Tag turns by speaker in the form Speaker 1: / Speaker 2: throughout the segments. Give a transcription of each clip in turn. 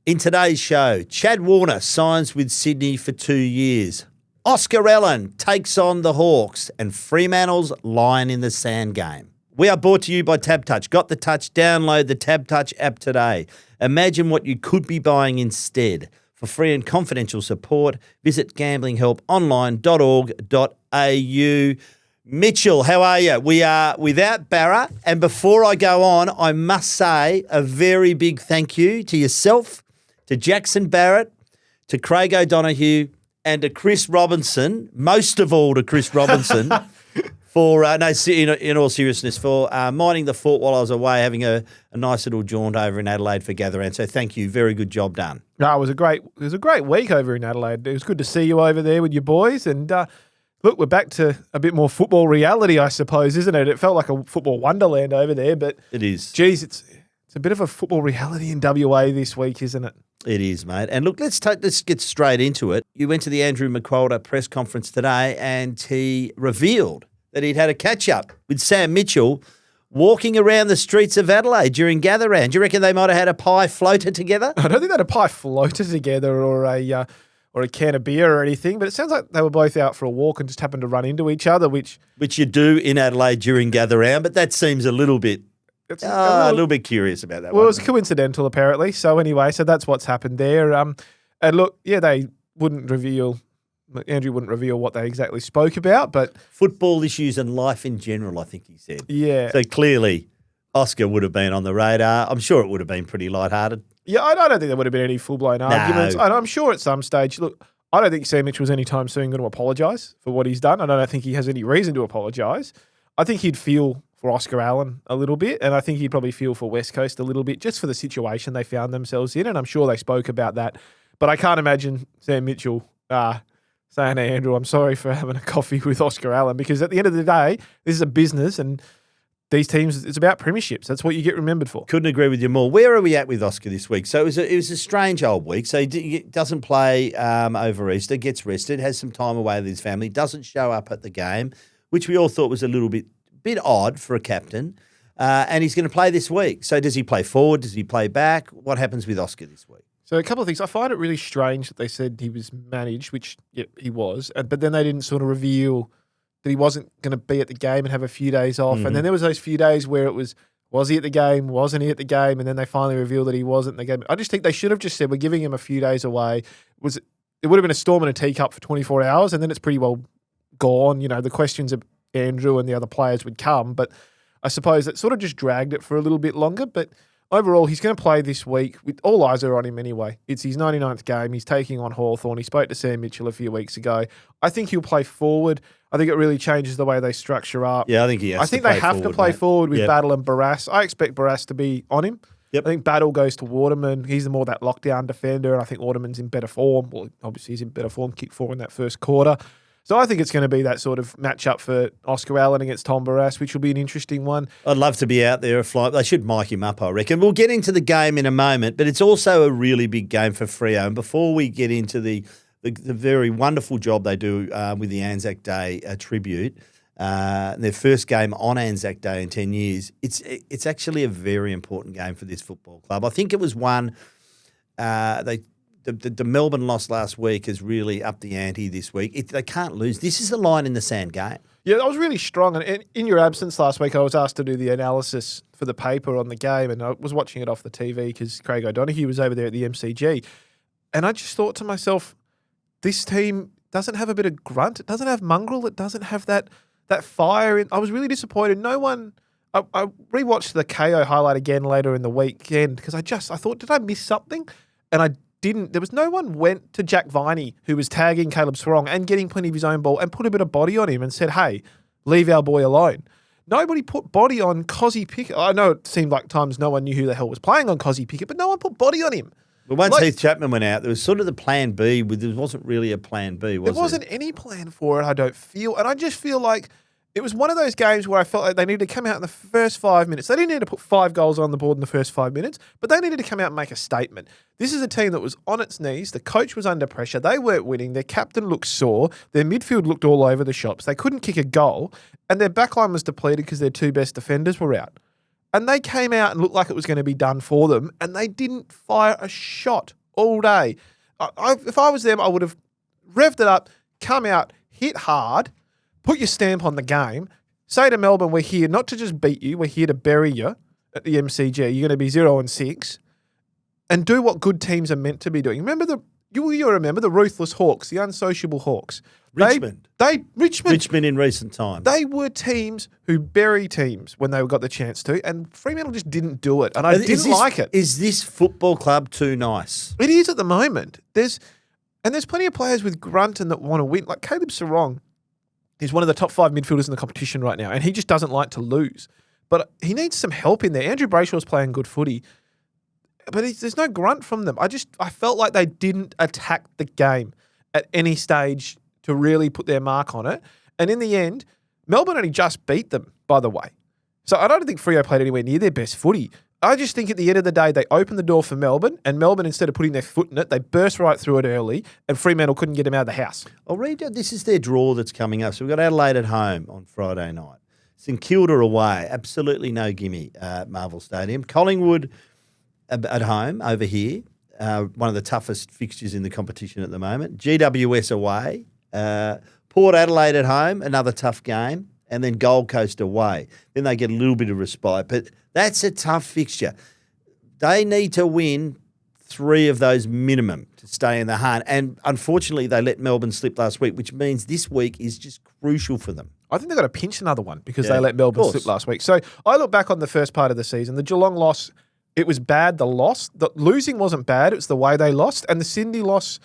Speaker 1: In today's show, Chad Warner signs with Sydney for 2 years. Oscar Allen takes on the Hawks and Fremantle's line in the sand game. We are brought to you by TABtouch. Got the touch? Download the TABtouch app today. Imagine what you could be buying instead. For free and confidential support, visit gamblinghelponline.org.au. Mitchell, how are you? We are without Barra. And before I go on, I must say a very big thank you to yourself, to Jackson Barrett, to Craig O'Donoghue, and to Chris Robinson, most of all to Chris Robinson, for, in all seriousness, for minding the fort while I was away, having a nice little jaunt over in Adelaide for Gather Round. So thank you. Very good job done.
Speaker 2: No, it was a great week over in Adelaide. It was good to see you over there with your boys. And look, we're back to a bit more football reality, I suppose, isn't it? It felt like a football wonderland over there, but
Speaker 1: it is.
Speaker 2: Geez, it's a bit of a football reality in WA this week, isn't it?
Speaker 1: It is, mate. And look, let's get straight into it. You went to the Andrew McQualter press conference today, and he revealed that he'd had a catch-up with Sam Mitchell walking around the streets of Adelaide during Gather Round. Do you reckon they might have had a pie floater together?
Speaker 2: I don't think they had a pie floater together or a can of beer or anything, but it sounds like they were both out for a walk and just happened to run into each other, which
Speaker 1: you do in Adelaide during Gather Round, but that seems a little bit curious about that.
Speaker 2: Well, it was coincidental apparently. So anyway, that's what's happened there. And look, yeah, Andrew wouldn't reveal what they exactly spoke about, but
Speaker 1: football issues and life in general, I think he said.
Speaker 2: Yeah.
Speaker 1: So clearly, Oscar would have been on the radar. I'm sure it would have been pretty lighthearted.
Speaker 2: Yeah, I don't think there would have been any full-blown arguments. And I'm sure at some stage, look, I don't think Sam Mitchell's anytime soon going to apologise for what he's done. I don't think he has any reason to apologise. I think he'd feel for Oscar Allen a little bit, and I think he'd probably feel for West Coast a little bit, just for the situation they found themselves in, and I'm sure they spoke about that. But I can't imagine Sam Mitchell saying, "Hey, Andrew, I'm sorry for having a coffee with Oscar Allen," because at the end of the day, this is a business, and these teams, it's about premierships. That's what you get remembered for.
Speaker 1: Couldn't agree with you more. Where are we at with Oscar this week? So it was a strange old week. So he doesn't play over Easter, gets rested, has some time away with his family, doesn't show up at the game, which we all thought was a little bit odd for a captain. And he's going to play this week. So does he play forward? Does he play back? What happens with Oscar this week?
Speaker 2: So a couple of things. I find it really strange that they said he was managed, which he was, but then they didn't sort of reveal that he wasn't going to be at the game and have a few days off. Mm-hmm. And then there was those few days where it was he at the game? Wasn't he at the game? And then they finally revealed that he wasn't in the game. I just think they should have just said, we're giving him a few days away. It would have been a storm in a teacup for 24 hours, and then it's pretty well gone. You know, the questions of Andrew and the other players would come, but I suppose it sort of just dragged it for a little bit longer. But overall, he's going to play this week. All eyes are on him anyway. It's his 99th game. He's taking on Hawthorn. He spoke to Sam Mitchell a few weeks ago. I think he'll play forward. I think it really changes the way they structure up.
Speaker 1: Yeah, I think he has
Speaker 2: they have to play forward with Battle and Barras. I expect Barras to be on him.
Speaker 1: Yep.
Speaker 2: I think Battle goes to Waterman. He's more that lockdown defender, and I think Waterman's in better form. Well, obviously he's in better form, kicked 4 in that first quarter. So I think it's going to be that sort of matchup for Oscar Allen against Tom Barras, which will be an interesting one.
Speaker 1: I'd love to be out there. They should mic him up, I reckon. We'll get into the game in a moment, but it's also a really big game for Freo. And before we get into the very wonderful job they do with the Anzac Day tribute, their first game on Anzac Day in 10 years, it's actually a very important game for this football club. I think it was one The Melbourne loss last week has really upped the ante this week. They can't lose. This is the line in the sand game.
Speaker 2: Yeah, that was really strong. And in your absence last week, I was asked to do the analysis for the paper on the game, and I was watching it off the TV because Craig O'Donoghue was over there at the MCG. And I just thought to myself, this team doesn't have a bit of grunt. It doesn't have mongrel. It doesn't have that fire. I was really disappointed. No one... I rewatched the KO highlight again later in the weekend because I thought, did I miss something? And I didn't. There was no one went to Jack Viney, who was tagging Caleb Serong and getting plenty of his own ball, and put a bit of body on him and said, hey, leave our boy alone. Nobody put body on Cozzy Pickett. I know it seemed like times no one knew who the hell was playing on Cozzy Pickett, but no one put body on him.
Speaker 1: But once Heath Chapman went out, there was sort of the plan B. There wasn't really a plan B, was there?
Speaker 2: There wasn't any plan for it, I don't feel. And I just feel like it was one of those games where I felt like they needed to come out in the first 5 minutes. They didn't need to put 5 goals on the board in the first 5 minutes, but they needed to come out and make a statement. This is a team that was on its knees. The coach was under pressure. They weren't winning. Their captain looked sore. Their midfield looked all over the shops. They couldn't kick a goal, and their backline was depleted because their 2 best defenders were out. And they came out and looked like it was going to be done for them, and they didn't fire a shot all day. If I was them, I would have revved it up, come out, hit hard, put your stamp on the game, say to Melbourne, we're here not to just beat you, we're here to bury you at the MCG. You're going to be 0-6, and do what good teams are meant to be doing. You remember the ruthless Hawks, the unsociable Hawks.
Speaker 1: Richmond in recent times.
Speaker 2: They were teams who bury teams when they got the chance to, and Fremantle just didn't do it, and I didn't like it.
Speaker 1: Is this football club too nice?
Speaker 2: It is at the moment. There's plenty of players with grunting that want to win. Like Caleb Sarong, he's one of the top 5 midfielders in the competition right now, and he just doesn't like to lose. But he needs some help in there. Andrew Brayshaw's playing good footy, but there's no grunt from them. I felt like they didn't attack the game at any stage to really put their mark on it. And in the end, Melbourne only just beat them, by the way. So I don't think Freo played anywhere near their best footy. I just think at the end of the day, they opened the door for Melbourne, and Melbourne, instead of putting their foot in it, they burst right through it early, and Fremantle couldn't get them out of the house.
Speaker 1: I'll read you. This is their draw that's coming up. So we've got Adelaide at home on Friday night. St Kilda away. Absolutely no gimme at Marvel Stadium. Collingwood at home over here. One of the toughest fixtures in the competition at the moment. GWS away. Port Adelaide at home, another tough game, and then Gold Coast away. Then they get a little bit of respite, but that's a tough fixture. They need to win 3 of those minimum to stay in the hunt, and unfortunately they let Melbourne slip last week, which means this week is just crucial for them.
Speaker 2: I think they've got to pinch another one because they let Melbourne slip last week. So I look back on the first part of the season. The Geelong loss, it was bad, the loss. The losing wasn't bad, it was the way they lost, and the Sydney loss,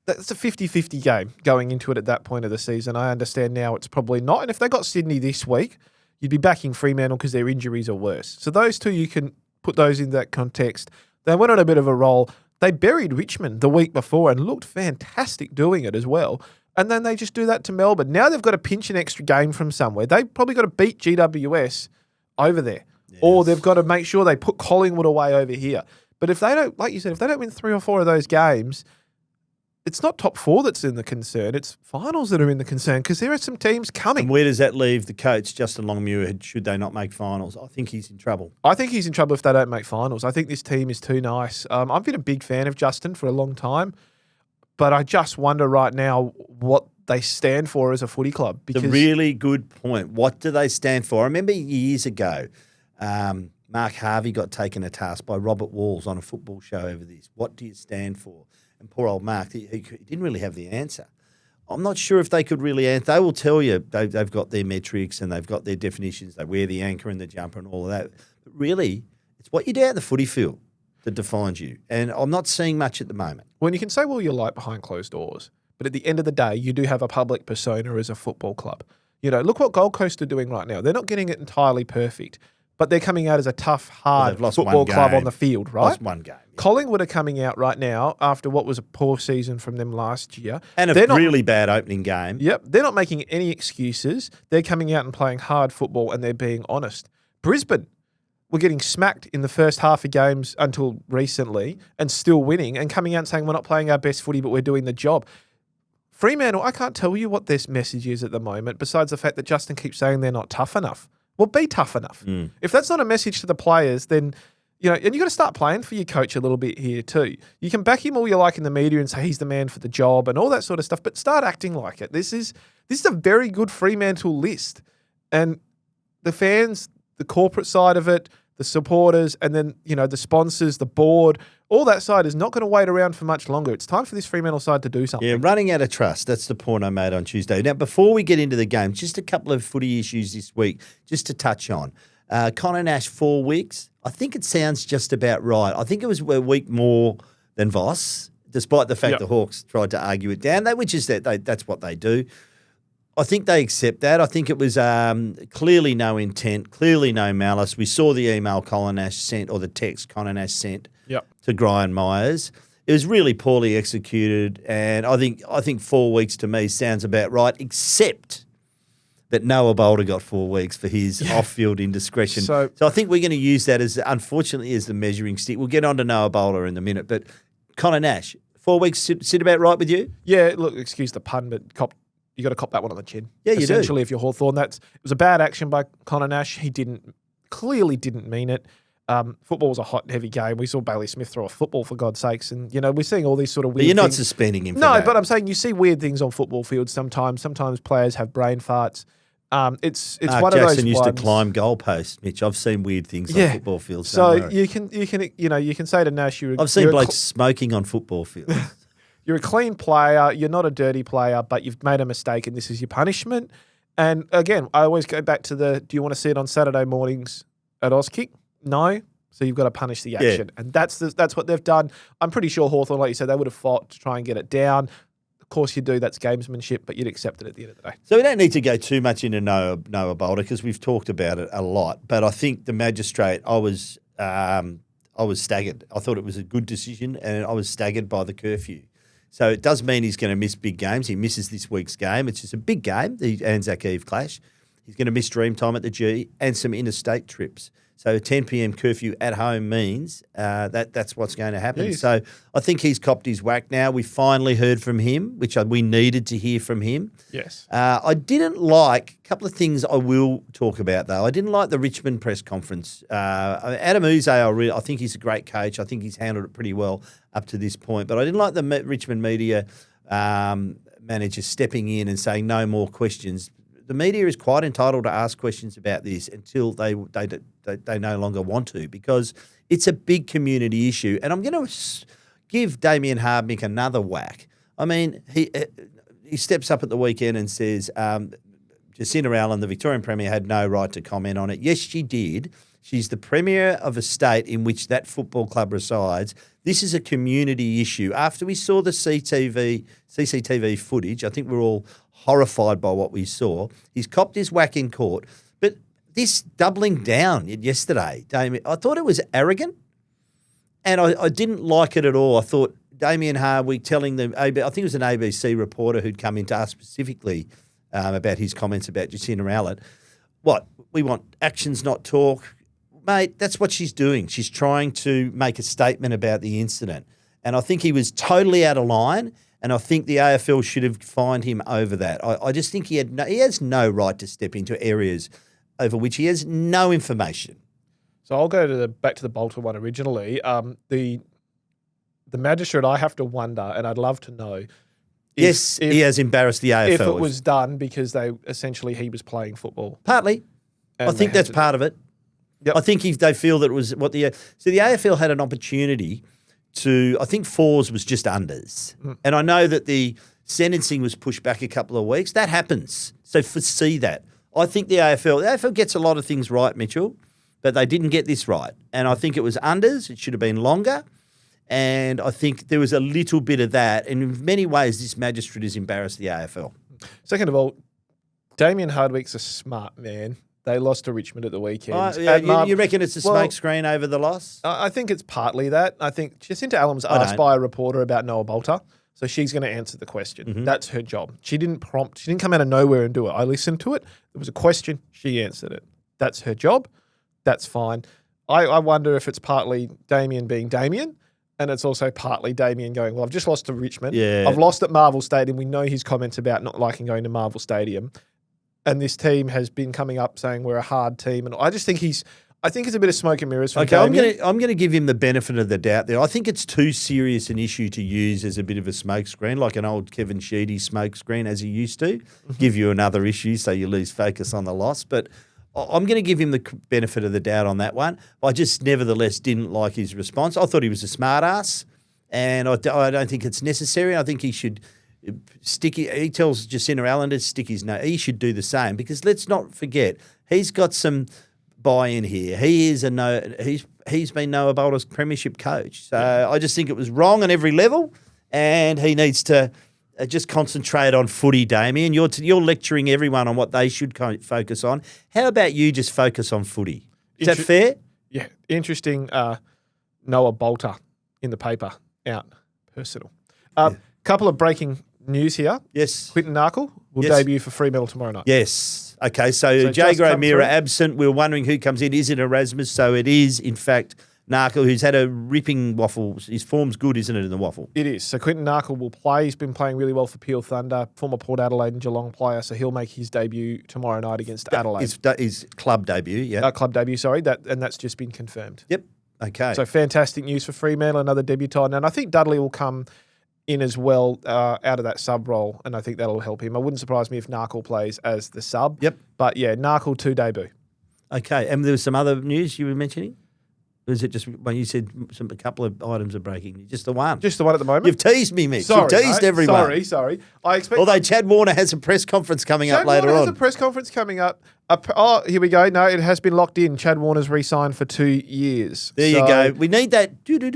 Speaker 2: that's a 50-50 game going into it at that point of the season. I understand now it's probably not. And if they got Sydney this week, you'd be backing Fremantle because their injuries are worse. So those two, you can put those in that context. They went on a bit of a roll. They buried Richmond the week before and looked fantastic doing it as well. And then they just do that to Melbourne. Now they've got to pinch an extra game from somewhere. They've probably got to beat GWS over there. Yes. Or they've got to make sure they put Collingwood away over here. But if they don't, like you said, if they don't win 3 or 4 of those games, it's not top 4 that's in the concern. It's finals that are in the concern because there are some teams coming.
Speaker 1: And where does that leave the coach, Justin Longmuir, should they not make finals? I think he's in trouble.
Speaker 2: I think he's in trouble if they don't make finals. I think this team is too nice. I've been a big fan of Justin for a long time, but I just wonder right now what they stand for as a footy club.
Speaker 1: It's a really good point. What do they stand for? I remember years ago, Mark Harvey got taken to task by Robert Walls on a football show over this. What do you stand for? And poor old Mark, he didn't really have the answer. I'm not sure if they could really answer. They will tell you they've got their metrics and they've got their definitions. They wear the anchor and the jumper and all of that. But really, it's what you do out in the footy field that defines you. And I'm not seeing much at the moment.
Speaker 2: When you can say, well, you like behind closed doors, but at the end of the day, you do have a public persona as a football club. You know, look what Gold Coast are doing right now. They're not getting it entirely perfect, but they're coming out as a tough, hard football club on the field, right?
Speaker 1: Lost one game. Yeah.
Speaker 2: Collingwood are coming out right now after what was a poor season from them last year.
Speaker 1: And a really bad opening game.
Speaker 2: Yep. They're not making any excuses. They're coming out and playing hard football and they're being honest. Brisbane were getting smacked in the first half of games until recently and still winning and coming out and saying we're not playing our best footy but we're doing the job. Fremantle, I can't tell you what this message is at the moment besides the fact that Justin keeps saying they're not tough enough. Well, be tough enough. If that's not a message to the players, then, you know, and you got to start playing for your coach a little bit here too. You can back him all you like in the media and say he's the man for the job and all that sort of stuff, but start acting like it. This is a very good Fremantle list. And the fans, the corporate side of it, the supporters, and then, you know, the sponsors, the board, all that side is not going to wait around for much longer. It's time for this Fremantle side to do something.
Speaker 1: Yeah, running out of trust. That's the point I made on Tuesday. Now, before we get into the game, just a couple of footy issues this week, just to touch on. Connor Nash, 4 weeks. I think it sounds just about right. I think it was a week more than Voss, despite the fact the Hawks tried to argue it down, which is that's what they do. I think they accept that. I think it was clearly no intent, clearly no malice. We saw the email Colin Nash sent or the text Connor Nash sent to Brian Myers. It was really poorly executed, and I think 4 weeks to me sounds about right, except that Noah Balta got 4 weeks for his off-field indiscretion. So I think we're going to use that unfortunately, as the measuring stick. We'll get on to Noah Balta in a minute, but Connor Nash, 4 weeks sit about right with you?
Speaker 2: Yeah, look, excuse the pun, but you got to cop that one on the chin.
Speaker 1: Yeah, you do.
Speaker 2: Essentially, if you're Hawthorn, it was a bad action by Connor Nash. He didn't clearly didn't mean it. Football was a hot and heavy game. We saw Bailey Smith throw a football, for God's sakes. And, we're seeing all these sort of weird
Speaker 1: But you're not
Speaker 2: things.
Speaker 1: suspending him for
Speaker 2: No,
Speaker 1: that.
Speaker 2: but I'm saying you see weird things on football fields sometimes. Sometimes players have brain farts. It's
Speaker 1: Mark
Speaker 2: one of
Speaker 1: Jackson
Speaker 2: those
Speaker 1: used
Speaker 2: ones.
Speaker 1: to climb goalposts, Mitch. I've seen weird things on football fields.
Speaker 2: So
Speaker 1: Don't worry.
Speaker 2: you can say to Nash,
Speaker 1: I've seen blokes smoking on football fields.
Speaker 2: you're a clean player, you're not a dirty player, but you've made a mistake and this is your punishment. And again, I always go back to do you want to see it on Saturday mornings at Auskick? No. So you've got to punish the action. And that's what they've done. I'm pretty sure Hawthorn, like you said, they would have fought to try and get it down. Of course you do, that's gamesmanship, but you'd accept it at the end of the day.
Speaker 1: So we don't need to go too much into Noah Balta because we've talked about it a lot. But I think the magistrate, I was staggered. I thought it was a good decision and I was staggered by the curfew. So it does mean he's going to miss big games. He misses this week's game. It's just a big game, the Anzac Eve clash. He's going to miss Dreamtime at the G and some interstate trips. So a 10 p.m. curfew at home means that's what's going to happen.
Speaker 2: Jeez.
Speaker 1: So I think he's copped his whack now. We finally heard from him, which we needed to hear from him.
Speaker 2: Yes.
Speaker 1: I didn't like a couple of things I will talk about, though. I didn't like the Richmond press conference. Adam Uze, I think he's a great coach. I think he's handled it pretty well up to this point. But I didn't like the Richmond media manager stepping in and saying no more questions. The media is quite entitled to ask questions about this until they no longer want to, because it's a big community issue. And I'm going to give Damien Hardwick another whack. I mean, he steps up at the weekend and says Jacinta Allen, the Victorian Premier, had no right to comment on it. Yes, she did. She's the Premier of a state in which that football club resides. This is a community issue. After we saw the CCTV footage, I think we're all horrified by what we saw. He's copped his whack in court. But this doubling down yesterday, Damien, I thought it was arrogant and I didn't like it at all. I thought Damien Hardwick telling them, I think it was an ABC reporter who'd come in to ask specifically about his comments about Jacinta Allen. What, we want actions, not talk? Mate, that's what she's doing. She's trying to make a statement about the incident. And I think he was totally out of line. And I think the AFL should have fined him over that. I just think he has no right to step into areas over which he has no information.
Speaker 2: So I'll go back to the Balta one originally. The magistrate, I have to wonder, and I'd love to know.
Speaker 1: If he has embarrassed the AFL.
Speaker 2: If it was done because he was playing football.
Speaker 1: Partly. I think that's part of it. Yep. I think they feel that it was what the AFL had an opportunity to, I think fours was just unders. And I know that the sentencing was pushed back a couple of weeks. That happens. So foresee that. I think the AFL gets a lot of things right, Mitchell, but they didn't get this right. And I think it was unders. It should have been longer. And I think there was a little bit of that. And in many ways, this magistrate has embarrassed the AFL.
Speaker 2: Second of all, Damien Hardwick's a smart man. They lost to Richmond at the weekend.
Speaker 1: You reckon it's a smoke screen over the loss?
Speaker 2: I think it's partly that. I think Jacinta Allen was asked by a reporter about Noah Balta, so she's going to answer the question. Mm-hmm. That's her job. She didn't come out of nowhere and do it. I listened to it. There was a question. She answered it. That's her job. That's fine. I wonder if it's partly Damien being Damien, and it's also partly Damien going, well, I've just lost to Richmond.
Speaker 1: Yeah.
Speaker 2: I've lost at Marvel Stadium. We know his comments about not liking going to Marvel Stadium. And this team has been coming up saying we're a hard team. And I just think it's a bit of smoke and mirrors from Damien.
Speaker 1: I'm going to give him the benefit of the doubt there. I think it's too serious an issue to use as a bit of a smoke screen, like an old Kevin Sheedy smoke screen as he used to, give you another issue so you lose focus on the loss. But I'm going to give him the benefit of the doubt on that one. I just nevertheless didn't like his response. I thought he was a smart ass, and I don't think it's necessary. I think he should he tells Jacinta Allen to stick his nose. He should do the same, because let's not forget, he's got some buy-in here. He is he's been Noah Balta's premiership coach. So I just think it was wrong on every level, and he needs to just concentrate on footy, Damien. You're lecturing everyone on what they should focus on. How about you just focus on footy? Is that fair?
Speaker 2: Yeah. Interesting. Noah Balta in the paper out. Personal. Couple of breaking news here.
Speaker 1: Yes.
Speaker 2: Quinton Narkle will debut for Fremantle tomorrow night.
Speaker 1: Yes. Okay, so Jay Gray-Mira absent. We were wondering who comes in. Is it Erasmus? So it is, in fact, Narkle, who's had a ripping waffle. His form's good, isn't it, in the waffle?
Speaker 2: It is. So Quinton Narkle will play. He's been playing really well for Peel Thunder, former Port Adelaide and Geelong player. So he'll make his debut tomorrow night against Adelaide.
Speaker 1: His club debut, yeah.
Speaker 2: Club debut, sorry. That's just been confirmed.
Speaker 1: Yep. Okay.
Speaker 2: So fantastic news for Fremantle, another debutant. And I think Dudley will come in as well out of that sub role, and I think that'll help him. It wouldn't surprise me if Narkle plays as the sub.
Speaker 1: Yep.
Speaker 2: But yeah, Narkle to debut.
Speaker 1: Okay. And there was some other news you were mentioning? Or is it just when you said a couple of items are breaking? Just the one?
Speaker 2: Just the one at the moment.
Speaker 1: You've teased me, Mitch.
Speaker 2: Sorry,
Speaker 1: You've teased
Speaker 2: mate.
Speaker 1: everyone.
Speaker 2: Sorry. I expect.
Speaker 1: Although Chad Warner has a press conference coming up later
Speaker 2: Warner
Speaker 1: on.
Speaker 2: has a press conference coming up. Here we go. No, it has been locked in. Chad Warner's re-signed for 2 years.
Speaker 1: There you go. We need that. We do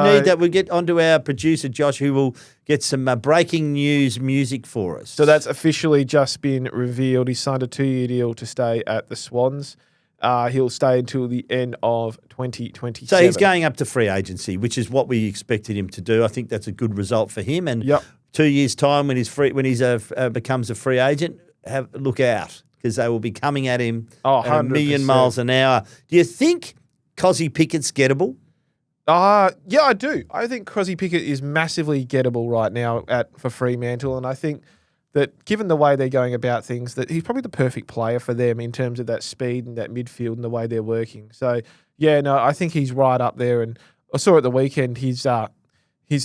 Speaker 1: need that. We'll get onto our producer, Josh, who will get some breaking news music for us.
Speaker 2: So that's officially just been revealed. He signed a 2-year deal to stay at the Swans. He'll stay until the end of 2027.
Speaker 1: So he's going up to free agency, which is what we expected him to do. I think that's a good result for him. And 2 years' time, when he's becomes a free agent, look out, because they will be coming at him at a million miles an hour. Do you think Cozzy Pickett's gettable?
Speaker 2: Yeah, I do. I think Cozzy Pickett is massively gettable right now for Fremantle, and I think that given the way they're going about things, that he's probably the perfect player for them in terms of that speed and that midfield and the way they're working. So, yeah, no, I think he's right up there. And I saw at the weekend his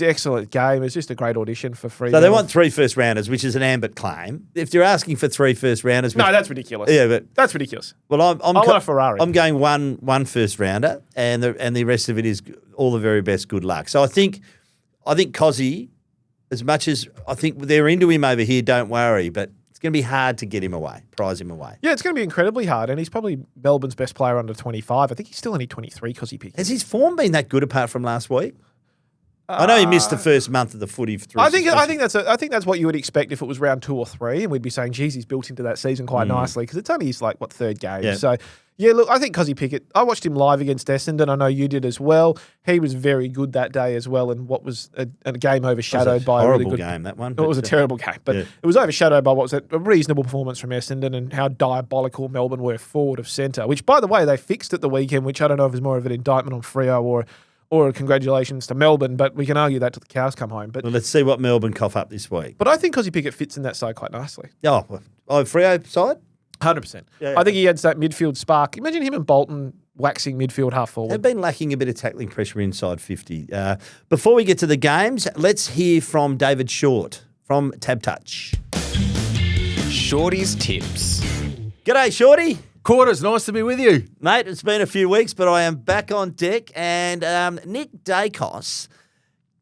Speaker 2: excellent game. It's just a great audition for Fremantle.
Speaker 1: So they want 3 first-rounders, which is an ambit claim. If you're asking for 3 first-rounders...
Speaker 2: No, that's ridiculous.
Speaker 1: Yeah, but...
Speaker 2: That's ridiculous.
Speaker 1: Well, I
Speaker 2: want a Ferrari.
Speaker 1: I'm going one first-rounder, and the rest of it is all the very best good luck. So I think Cozzy... As much as I think they're into him over here, don't worry, but it's going to be hard to get him away, prize him away.
Speaker 2: Yeah, it's going to be incredibly hard, and he's probably Melbourne's best player under 25. I think he's still only 23 because he picked.
Speaker 1: Has his form been that good apart from last week? I know he missed the first month of the footy. I think
Speaker 2: that's what you would expect if it was round 2 or 3, and we'd be saying, geez, he's built into that season quite nicely because it's only his third game. Yeah. So yeah, look, I think Cozzy Pickett. I watched him live against Essendon. I know you did as well. He was very good that day as well, and what was a game overshadowed by a really good
Speaker 1: game. That one.
Speaker 2: It was a terrible game, but it was overshadowed by what was a reasonable performance from Essendon and how diabolical Melbourne were forward of centre. Which, by the way, they fixed at the weekend. Which I don't know if is more of an indictment on Freo or congratulations to Melbourne, but we can argue that till the cows come home. But
Speaker 1: let's see what Melbourne cough up this week.
Speaker 2: But I think Cozzy Pickett fits in that side quite nicely.
Speaker 1: Freo side?
Speaker 2: 100%. I think he adds that midfield spark. Imagine him and Bolton waxing midfield half forward.
Speaker 1: They've been lacking a bit of tackling pressure inside 50. Before we get to the games, let's hear from David Shortte from TABtouch.
Speaker 3: Shorty's tips.
Speaker 1: G'day, Shorttey.
Speaker 4: Quarters, nice to be with you.
Speaker 1: Mate, it's been a few weeks, but I am back on deck. And Nick Dacos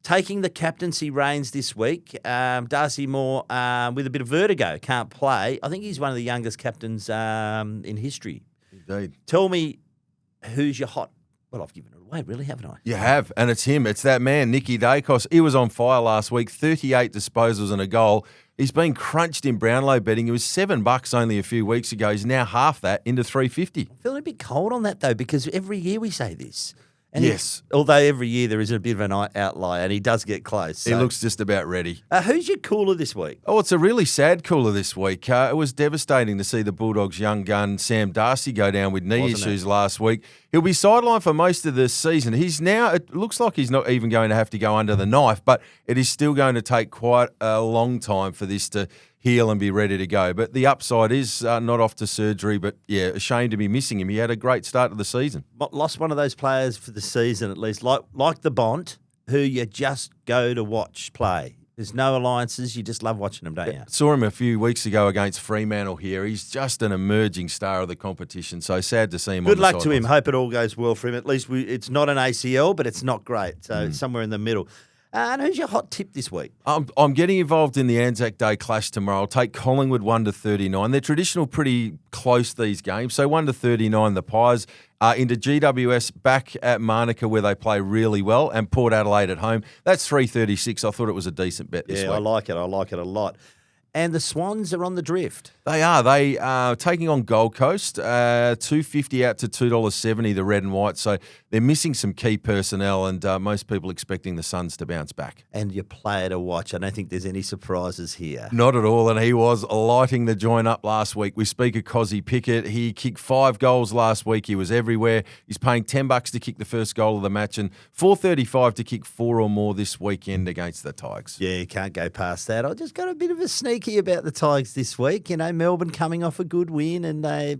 Speaker 1: taking the captaincy reins this week. Darcy Moore with a bit of vertigo, can't play. I think he's one of the youngest captains in history.
Speaker 4: Indeed.
Speaker 1: Tell me, who's your hot... Well, I've given it away, really, haven't I?
Speaker 4: You have, and it's him. It's that man, Nicky Dacos. He was on fire last week, 38 disposals and a goal. He's been crunched in Brownlow betting. It was $7 only a few weeks ago. He's now half that into $3.50.
Speaker 1: I'm feeling a bit cold on that, though, because every year we say this. And
Speaker 4: yes.
Speaker 1: Although every year there is a bit of an outlier, and he does get close. So.
Speaker 4: He looks just about ready.
Speaker 1: Who's your cooler this week?
Speaker 4: Oh, it's a really sad cooler this week. It was devastating to see the Bulldogs' young gun, Sam Darcy, go down with knee issues last week. He'll be sidelined for most of the season. It looks like he's not even going to have to go under the knife, but it is still going to take quite a long time for this to heal and be ready to go. But the upside is not off to surgery, but yeah, a shame to be missing him. He had a great start to the season.
Speaker 1: Lost one of those players for the season at least, like the Bont, who you just go to watch play. There's no alliances. You just love watching them, don't you?
Speaker 4: Saw him a few weeks ago against Fremantle here. He's just an emerging star of the competition, so sad to see him on the
Speaker 1: Good luck to
Speaker 4: sidelines.
Speaker 1: him. Hope it all goes well for him. At least it's not an ACL, but it's not great. So it's somewhere in the middle. And who's your hot tip this week?
Speaker 4: I'm getting involved in the Anzac Day clash tomorrow. I'll take Collingwood 1-39. They're traditional, pretty close, these games. So 1-39, the Pies into GWS back at Manuka where they play really well, and Port Adelaide at home. That's 3.36. I thought it was a decent bet this week.
Speaker 1: I like it. I like it a lot. And the Swans are on the drift.
Speaker 4: They are. They are taking on Gold Coast, $2.50 out to $2.70, the red and white. So they're missing some key personnel, and most people expecting the Suns to bounce back.
Speaker 1: And your player to watch. I don't think there's any surprises here.
Speaker 4: Not at all, and he was lighting the joint up last week. We speak of Cozzy Pickett. He kicked 5 goals last week. He was everywhere. He's paying $10 to kick the first goal of the match and $4.35 to kick 4 or more this weekend against the Tigers.
Speaker 1: Yeah, you can't go past that. I just got a bit of a sneaky about the Tigers this week. You know, Melbourne coming off a good win, and they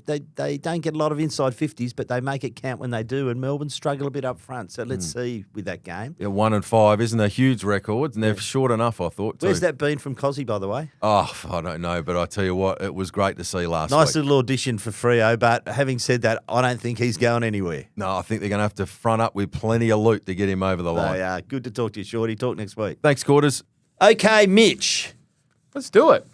Speaker 1: don't get a lot of inside 50s, but they make it count when they do, and Melbourne struggle a bit up front. So let's see with that game.
Speaker 4: Yeah, 1-5 isn't a huge record, and they're short enough, I thought.
Speaker 1: Where's that been from Cozzy, by the way?
Speaker 4: Oh, I don't know, but I tell you what, it was great to see last week.
Speaker 1: Nice little audition for Freo, but having said that, I don't think he's going anywhere.
Speaker 4: No, I think they're going to have to front up with plenty of loot to get him over the line.
Speaker 1: They are. Good to talk to you, Shorty. Talk next week.
Speaker 4: Thanks, Quarters.
Speaker 1: Okay, Mitch.
Speaker 2: Let's do it.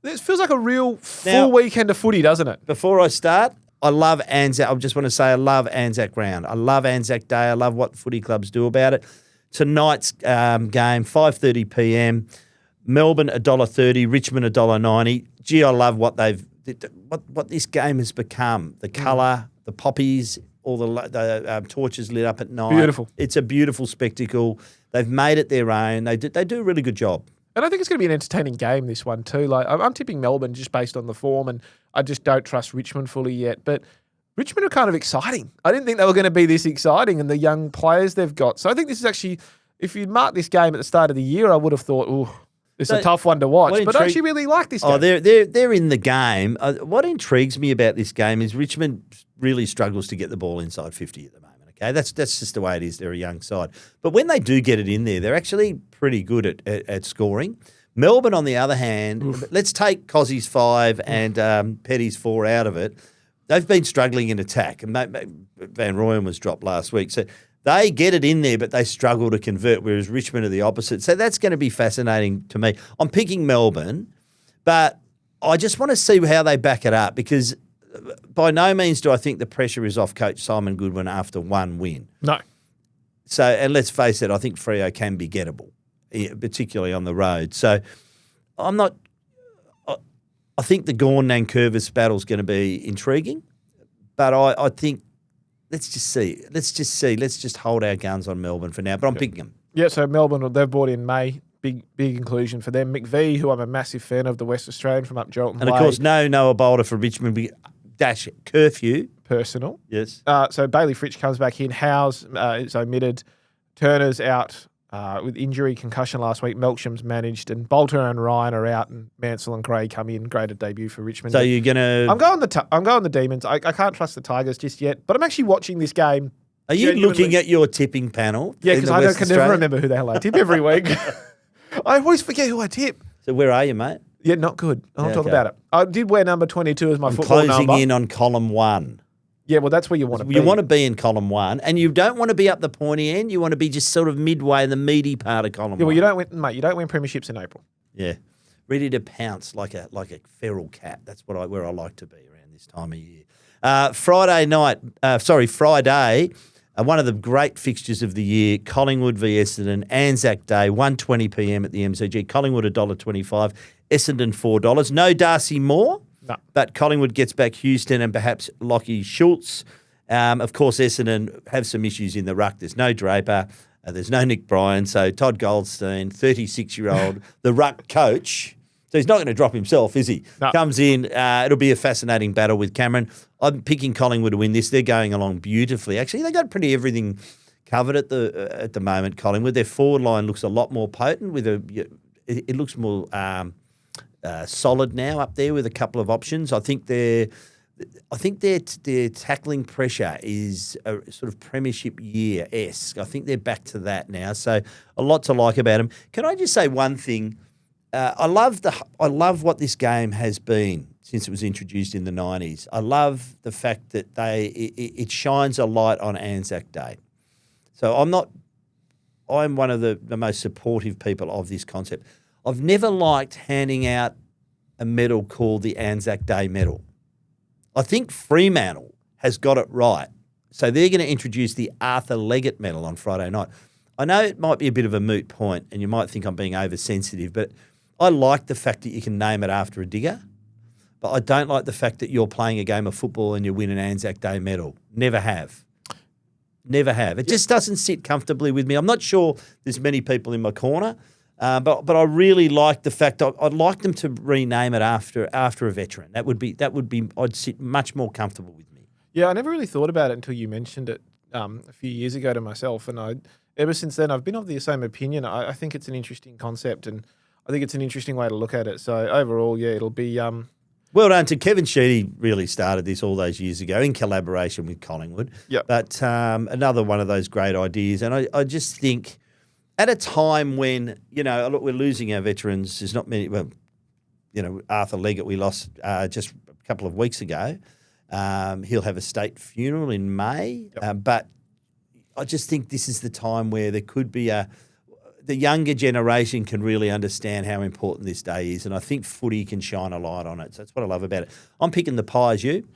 Speaker 2: This feels like a real full weekend of footy, doesn't it?
Speaker 1: Before I start, I love Anzac. I just want to say I love Anzac Round. I love Anzac Day. I love what footy clubs do about it. Tonight's game, 5:30 p.m. Melbourne $1.30, Richmond $1.90. Gee, I love what this game has become. The colour, the poppies, all the torches lit up at night.
Speaker 2: Beautiful.
Speaker 1: It's a beautiful spectacle. They've made it their own. They do a really good job.
Speaker 2: And I think it's going to be an entertaining game, this one too. Like I'm tipping Melbourne just based on the form, and I just don't trust Richmond fully yet. But Richmond are kind of exciting. I didn't think they were going to be this exciting, and the young players they've got. So I think this is actually, if you mark this game at the start of the year, I would have thought, oh, it's a tough one to watch. But I actually really like this game.
Speaker 1: Oh, they're in the game. What intrigues me about this game is Richmond really struggles to get the ball inside 50 at the moment. Okay, that's just the way it is. They're a young side. But when they do get it in there, they're actually pretty good at scoring. Melbourne, on the other hand, let's take Cozzy's 5 and Petty's 4 out of it. They've been struggling in attack. And Van Rooyen was dropped last week. So they get it in there, but they struggle to convert, whereas Richmond are the opposite. So that's going to be fascinating to me. I'm picking Melbourne, but I just want to see how they back it up, because by no means do I think the pressure is off coach Simon Goodwin after one win.
Speaker 2: No.
Speaker 1: So, and let's face it, I think Freo can be gettable, particularly on the road. So I'm not – I think the Gawn-Nankervis battle is going to be intriguing, but I think let's just see. Let's just hold our guns on Melbourne for now, but I'm picking them.
Speaker 2: Yeah, so Melbourne, they've brought in May. Big inclusion for them. McVee, who I'm a massive fan of, the West Australian from up Jolton
Speaker 1: And, of course, no Noah Balta for Richmond. Dash curfew.
Speaker 2: Personal.
Speaker 1: Yes.
Speaker 2: So Bailey Fritsch comes back in. Howes is omitted. Turner's out with injury, concussion last week. Melksham's managed, and Balta and Ryan are out, and Mansell and Gray come in. Graded debut for Richmond.
Speaker 1: So you're gonna?
Speaker 2: I'm going the Demons. I can't trust the Tigers just yet, but I'm actually watching this game.
Speaker 1: Are you looking at your tipping panel?
Speaker 2: Yeah, because I can never remember who the hell I tip every week. I always forget who I tip.
Speaker 1: So where are you, mate?
Speaker 2: Yeah, not good. I'll talk about it. I did wear number 22 as my football
Speaker 1: closing
Speaker 2: number.
Speaker 1: in on column 1.
Speaker 2: Yeah, well, that's where you want to be.
Speaker 1: You want to be in column 1, and you don't want to be up the pointy end. You want to be just sort of midway in the meaty part of column 1.
Speaker 2: Yeah, well, you don't win, mate. You don't win premierships in April.
Speaker 1: Yeah, ready to pounce like a feral cat. That's where I like to be around this time of year. Friday, one of the great fixtures of the year, Collingwood v Essendon, Anzac Day, 1:20 p.m. at the MCG. Collingwood $1.25, Essendon $4. No Darcy Moore,
Speaker 2: no.
Speaker 1: But Collingwood gets back Houston and perhaps Lockie Schultz. Of course, Essendon have some issues in the ruck. There's no Draper. There's no Nick Bryan. So Todd Goldstein, 36-year-old, the ruck coach. So he's not going to drop himself, is he?
Speaker 2: No.
Speaker 1: Comes in. It'll be a fascinating battle with Cameron. I'm picking Collingwood to win this. They're going along beautifully. Actually, they got pretty everything covered at the moment, Collingwood. Their forward line looks a lot more potent. It looks more solid now up there with a couple of options. I think their tackling pressure is a sort of premiership year-esque. I think they're back to that now. So a lot to like about them. Can I just say one thing? I love what this game has been since it was introduced in the 90s. I love the fact that it shines a light on Anzac Day. So I'm one of the most supportive people of this concept. I've never liked handing out a medal called the Anzac Day Medal. I think Fremantle has got it right. So they're going to introduce the Arthur Leggett Medal on Friday night. I know it might be a bit of a moot point and you might think I'm being oversensitive, but I like the fact that you can name it after a digger, but I don't like the fact that you're playing a game of football and you win an Anzac Day medal. Never have. Never have. It just doesn't sit comfortably with me. I'm not sure there's many people in my corner, but I really like the fact I'd like them to rename it after a veteran. That would be I'd sit much more comfortable with me.
Speaker 2: Yeah, I never really thought about it until you mentioned it a few years ago to myself, and ever since then I've been of the same opinion. I think it's an interesting concept, and I think it's an interesting way to look at it. So overall, yeah, it'll be.
Speaker 1: Well done to Kevin Shorttey. Really started this all those years ago in collaboration with Collingwood.
Speaker 2: Yep.
Speaker 1: But another one of those great ideas, and I just think at a time when look, we're losing our veterans. There's not many. Well, Arthur Leggett we lost just a couple of weeks ago. He'll have a state funeral in May, but I just think this is the time where there could be the younger generation can really understand how important this day is, and I think footy can shine a light on it. So that's what I love about it. I'm picking the Pies, you?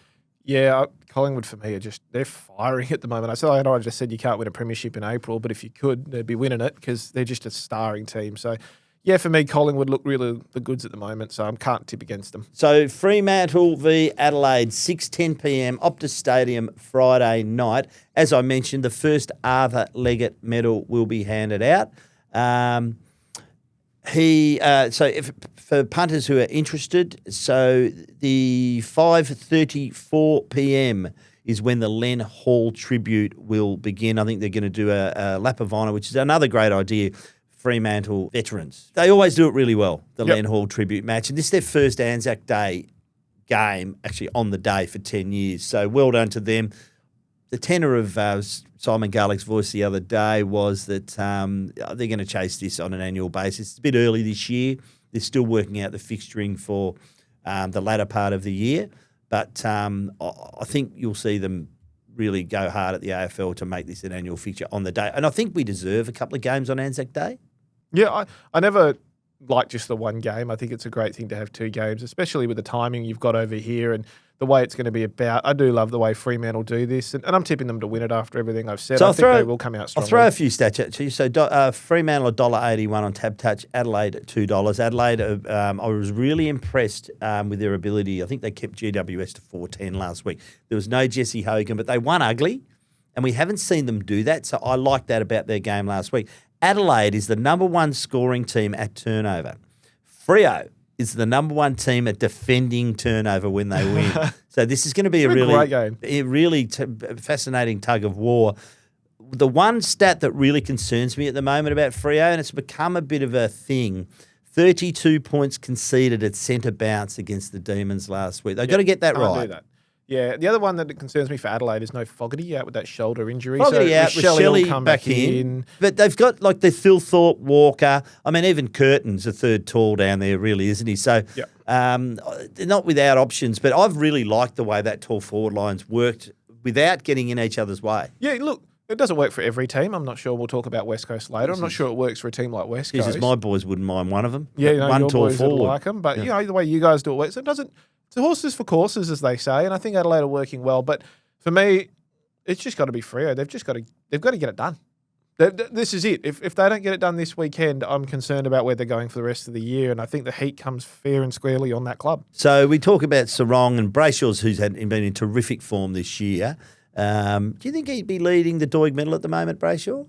Speaker 2: Yeah, Collingwood for me they're firing at the moment. I know I just said you can't win a premiership in April, but if you could, they'd be winning it because they're just a starring team. So yeah, for me, Collingwood look really the goods at the moment, so I can't tip against them.
Speaker 1: So Fremantle v Adelaide, 6:10 p.m, Optus Stadium, Friday night. As I mentioned, the first Arthur Leggett medal will be handed out. For punters who are interested, so the 5:34 p.m. is when the Len Hall tribute will begin. I think they're going to do a lap of honour, which is another great idea. Fremantle veterans, they always do it really well. The Len Hall tribute match, and this is their first Anzac Day game actually on the day for 10 years. So well done to them. The tenor of Simon Garlick's voice the other day was that they're going to chase this on an annual basis. It's a bit early this year. They're still working out the fixturing for the latter part of the year. But I think you'll see them really go hard at the AFL to make this an annual fixture on the day. And I think we deserve a couple of games on Anzac Day.
Speaker 2: Yeah, I never like just the one game. I think it's a great thing to have two games, especially with the timing you've got over here and the way it's going to be about. I do love the way Fremantle do this, and I'm tipping them to win it after everything I've said. So I think they will come out strongly.
Speaker 1: I'll throw a few stats at you. So Fremantle $1.81 on TABtouch, Adelaide $2. Adelaide, I was really impressed with their ability. I think they kept GWS to 4-10 last week. There was no Jesse Hogan, but they won ugly, and we haven't seen them do that. So I like that about their game last week. Adelaide is the number one scoring team at turnover. Freo is the number one team at defending turnover when they win. So this is going to be a
Speaker 2: great game.
Speaker 1: Fascinating tug of war. The one stat that really concerns me at the moment about Freo, and it's become a bit of a thing, 32 points conceded at centre bounce against the Demons last week. They've got to get that right.
Speaker 2: Do that. Yeah, the other one that concerns me for Adelaide is no Fogarty out with that shoulder injury.
Speaker 1: Fogarty out, Shelley
Speaker 2: will come
Speaker 1: back in. But they've got like the Phil Thorpe, Walker. I mean, even Curtin's a third tall down there, really, isn't he? So they're not without options. But I've really liked the way that tall forward line's worked without getting in each other's way.
Speaker 2: Yeah, look, it doesn't work for every team. I'm not sure. We'll talk about West Coast later. I'm not sure it works for a team like West Coast.
Speaker 1: Jesus, my boys wouldn't mind one of them.
Speaker 2: Yeah,
Speaker 1: one
Speaker 2: your
Speaker 1: tall
Speaker 2: boys
Speaker 1: forward.
Speaker 2: would like them. But, the way you guys do it works. It doesn't... It's horses for courses, as they say, and I think Adelaide are working well. But for me, it's just got to be Freo. They've got to get it done. This is it. If they don't get it done this weekend, I'm concerned about where they're going for the rest of the year, and I think the heat comes fair and squarely on that club.
Speaker 1: So we talk about Sarong and Brayshaw's, who's been in terrific form this year. Do you think he'd be leading the Doig medal at the moment, Brayshaw?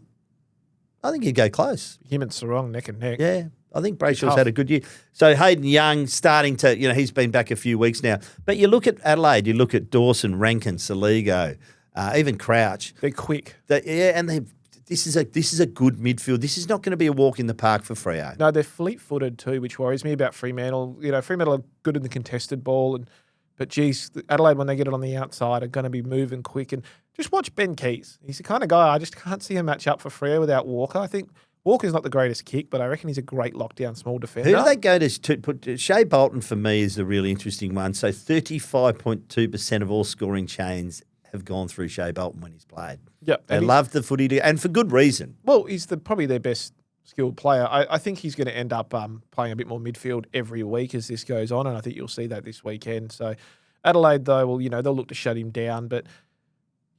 Speaker 1: I think he'd go close.
Speaker 2: Him and Sarong neck and neck.
Speaker 1: Yeah. I think Brayshaw's had a good year. So Hayden Young starting to, he's been back a few weeks now. But you look at Adelaide, you look at Dawson, Rankin, Saligo, even Crouch.
Speaker 2: They're quick.
Speaker 1: This is a good midfield. This is not going to be a walk in the park for Freo.
Speaker 2: No, they're fleet-footed too, which worries me about Fremantle. Fremantle are good in the contested ball, but geez, Adelaide, when they get it on the outside, are going to be moving quick. And just watch Ben Keys. He's the kind of guy I just can't see a match up for Freo without Walker. I think Walker's not the greatest kick, but I reckon he's a great lockdown small defender.
Speaker 1: Who do they go to put? Shea Bolton for me is the really interesting one. So 35.2% of all scoring chains have gone through Shea Bolton when he's played.
Speaker 2: Yeah,
Speaker 1: they love the footy, and for good reason.
Speaker 2: Well, he's probably their best skilled player. I think he's going to end up playing a bit more midfield every week as this goes on, and I think you'll see that this weekend. So Adelaide, though, they'll look to shut him down. But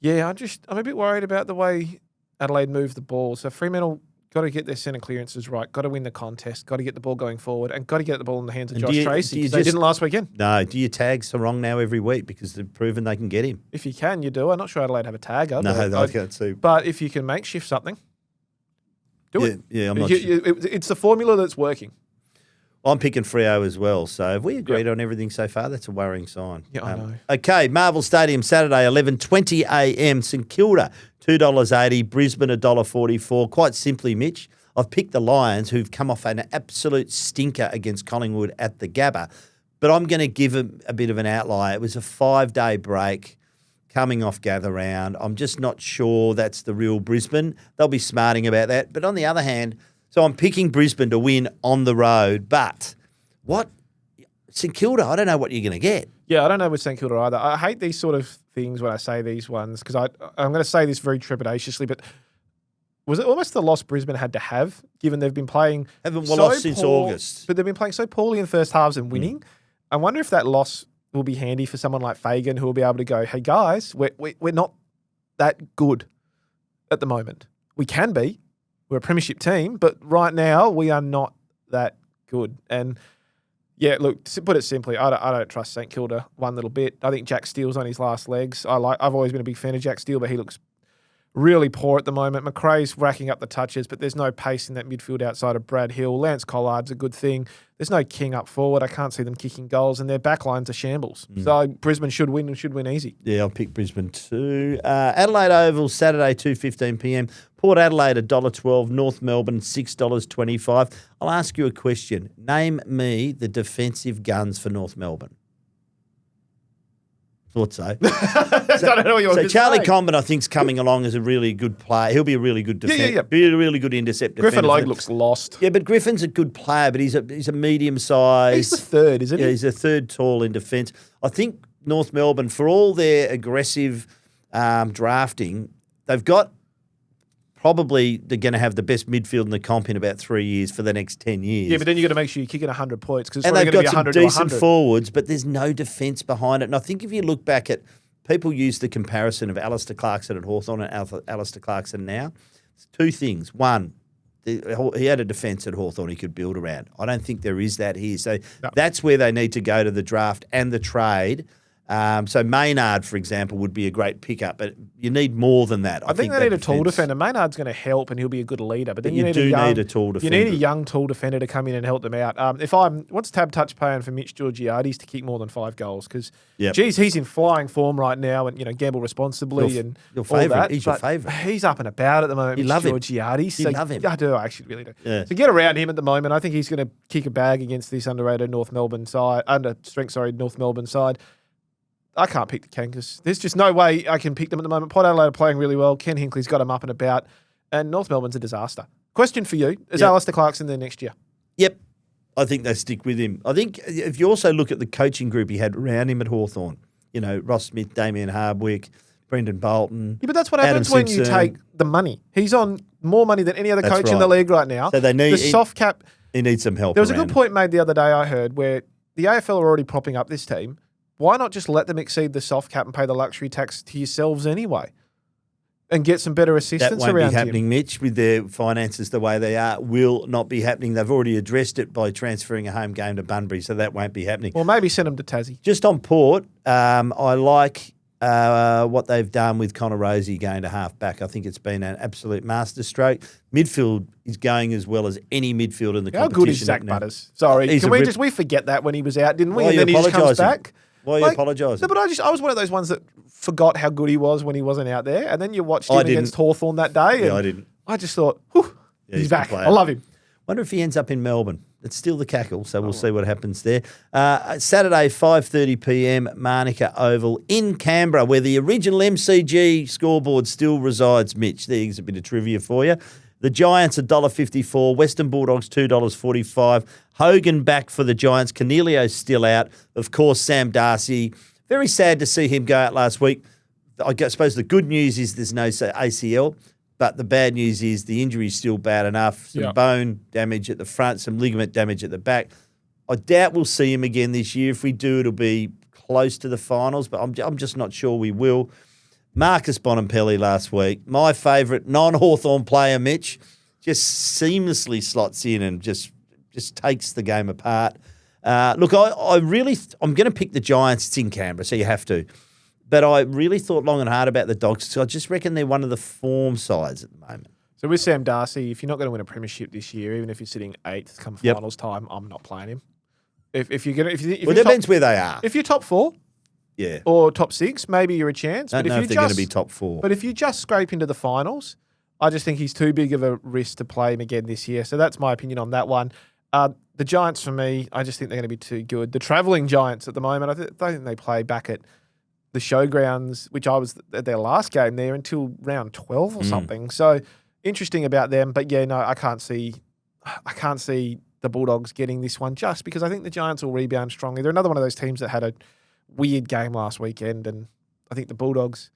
Speaker 2: yeah, I'm a bit worried about the way Adelaide move the ball. So Fremantle got to get their centre clearances right, got to win the contest, got to get the ball going forward, and got to get the ball in the hands of
Speaker 1: And
Speaker 2: Josh
Speaker 1: do
Speaker 2: Tracy,
Speaker 1: you
Speaker 2: because they didn't last weekend.
Speaker 1: No, do you tag Sarong now every week because they've proven they can get him?
Speaker 2: If you can, you do. I'm not sure Adelaide have a tagger.
Speaker 1: No, I can't see.
Speaker 2: But if you can makeshift something, do it.
Speaker 1: Yeah, I'm not sure.
Speaker 2: It's the formula that's working.
Speaker 1: I'm picking Freo as well. So have we agreed on everything so far? That's a worrying sign.
Speaker 2: Yeah, I know.
Speaker 1: Okay, Marvel Stadium, Saturday, 11:20 a.m. St Kilda, $2.80. Brisbane, $1.44. Quite simply, Mitch, I've picked the Lions, who've come off an absolute stinker against Collingwood at the Gabba. But I'm going to give them a bit of an outlier. It was a 5-day break coming off gather round. I'm just not sure that's the real Brisbane. They'll be smarting about that. But on the other hand, so I'm picking Brisbane to win on the road. But what? St Kilda, I don't know what you're going to get.
Speaker 2: Yeah, I don't know with St Kilda either. I hate these sort of things when I say these ones, because I'm going to say this very trepidatiously, but was it almost the loss Brisbane had to have, given they've been playing
Speaker 1: Lost since August.
Speaker 2: But they've been playing so poorly in the first halves and winning. I wonder if that loss will be handy for someone like Fagan, who will be able to go, hey, guys, we're not that good at the moment. We can be. We're a premiership team, but right now we are not that good. And yeah, look, to put it simply, I don't trust St Kilda one little bit. I think Jack Steele's on his last legs. I've always been a big fan of Jack Steele, but he looks really poor at the moment. McRae's racking up the touches, but there's no pace in that midfield outside of Brad Hill. Lance Collard's a good thing. There's no King up forward. I can't see them kicking goals, and their backline's a shambles. So Brisbane should win and should win easy.
Speaker 1: Yeah, I'll pick Brisbane too. Adelaide Oval, Saturday, 2:15 p.m. Port Adelaide, $1.12. North Melbourne, $6.25. I'll ask you a question. Name me the defensive guns for North Melbourne. Thought so.
Speaker 2: I don't know what you want to
Speaker 1: Charlie
Speaker 2: say.
Speaker 1: Comben, I think, is coming along as a really good player. He'll be a really good defender.
Speaker 2: Yeah.
Speaker 1: Be a really good intercept
Speaker 2: Griffin
Speaker 1: defender.
Speaker 2: Logue looks lost.
Speaker 1: Yeah, but Griffin's a good player, but he's a medium size.
Speaker 2: He's the third, isn't he?
Speaker 1: Yeah, he's a third tall in defence. I think North Melbourne, for all their aggressive drafting, they've got probably they're going to have the best midfield in the comp in about 3 years for the next 10 years.
Speaker 2: Yeah, but then you got to make sure you're kicking 100 points, because it's
Speaker 1: And
Speaker 2: probably
Speaker 1: they've
Speaker 2: going to
Speaker 1: got
Speaker 2: be
Speaker 1: some
Speaker 2: 100 to
Speaker 1: decent
Speaker 2: 100.
Speaker 1: forwards, but there's no defence behind it. And I think if you look back at people use the comparison of Alistair Clarkson at Hawthorn and Alistair Clarkson now. It's two things. One, he had a defence at Hawthorn he could build around. I don't think there is that here. So that's where they need to go to the draft and the trade. So Maynard, for example, would be a great pickup, but you need more than that.
Speaker 2: I think they need a tall defender. Maynard's going to help, and he'll be a good leader. But then
Speaker 1: you
Speaker 2: need
Speaker 1: do
Speaker 2: a
Speaker 1: need a tall defender.
Speaker 2: You need a young tall defender to come in and help them out. What's TABtouch paying for Mitch Georgiades to kick more than 5 goals? Because, geez, he's in flying form right now, and gamble responsibly and
Speaker 1: your
Speaker 2: all
Speaker 1: favourite.
Speaker 2: that.
Speaker 1: He's your favourite.
Speaker 2: He's up and about at the moment.
Speaker 1: You
Speaker 2: Mitch
Speaker 1: love him.
Speaker 2: Georgiades.
Speaker 1: You love him.
Speaker 2: I do. I actually really do.
Speaker 1: Yeah.
Speaker 2: So get around him at the moment. I think he's going to kick a bag against this underrated North Melbourne side. North Melbourne side. I can't pick the Kangas. There's just no way I can pick them at the moment. Port Adelaide are playing really well. Ken Hinckley's got them up and about. And North Melbourne's a disaster. Question for you. Is Alistair Clarkson there next year?
Speaker 1: Yep. I think they stick with him. I think if you also look at the coaching group he had around him at Hawthorn, Ross Smith, Damien Hardwick, Brendan Bolton.
Speaker 2: Yeah, but that's what happens when you take the money. He's on more money than any other coach in the league right now.
Speaker 1: So they need
Speaker 2: the soft cap.
Speaker 1: He needs some help.
Speaker 2: There was a good point made the other day I heard where the AFL are already propping up this team. Why not just let them exceed the soft cap and pay the luxury tax to yourselves anyway, and get some better assistance
Speaker 1: around? That won't be happening,
Speaker 2: him?
Speaker 1: Mitch, with their finances the way they are. Will not be happening. They've already addressed it by transferring a home game to Bunbury, so that won't be happening.
Speaker 2: Well, maybe send them to Tassie.
Speaker 1: Just on Port, I like what they've done with Connor Rosie going to half back. I think it's been an absolute masterstroke. Midfield is going as well as any midfield in the competition.
Speaker 2: How good is Zach Butters? Sorry, we forget that when he was out, didn't we?
Speaker 1: Why
Speaker 2: and then he just comes back.
Speaker 1: Why are you apologising?
Speaker 2: No, but I was one of those ones that forgot how good he was when he wasn't out there, and then you watched him against Hawthorn that day.
Speaker 1: Yeah, I didn't.
Speaker 2: I just thought, he's back. I love him.
Speaker 1: Wonder if he ends up in Melbourne. It's still the cackle, so we'll see what happens there. Saturday, 5:30 p.m, Manuka Oval in Canberra, where the original MCG scoreboard still resides, Mitch. There's a bit of trivia for you. The Giants, $1.54. Western Bulldogs, $2.45. Hogan back for the Giants. Cornelio's still out. Of course, Sam Darcy. Very sad to see him go out last week. I suppose the good news is there's no ACL, but the bad news is the injury is still bad enough. Some bone damage at the front, some ligament damage at the back. I doubt we'll see him again this year. If we do, it'll be close to the finals, but I'm just not sure we will. Marcus Bonampelli last week, my favourite non-Hawthorn player, Mitch. just seamlessly slots in and just takes the game apart. Look, I'm going to pick the Giants. It's in Canberra, so you have to. But I really thought long and hard about the Dogs. So I just reckon they're one of the form sides at the moment.
Speaker 2: So with Sam Darcy, if you're not going to win a premiership this year, even if you're sitting 8th come finals time, I'm not playing him. If you're going to,
Speaker 1: Well, it depends where they are.
Speaker 2: If you're top 4,
Speaker 1: yeah,
Speaker 2: or top 6, maybe you're a chance.
Speaker 1: I don't know if they're going to be top 4.
Speaker 2: But if you just scrape into the finals, I just think he's too big of a risk to play him again this year. So that's my opinion on that one. The Giants, for me, I just think they're going to be too good. The travelling Giants at the moment, I think they play back at the Showgrounds, which I was at their last game there until round 12 or something. So interesting about them. But yeah, no, I can't see the Bulldogs getting this one just because I think the Giants will rebound strongly. They're another one of those teams that had a weird game last weekend, and I think the Bulldogs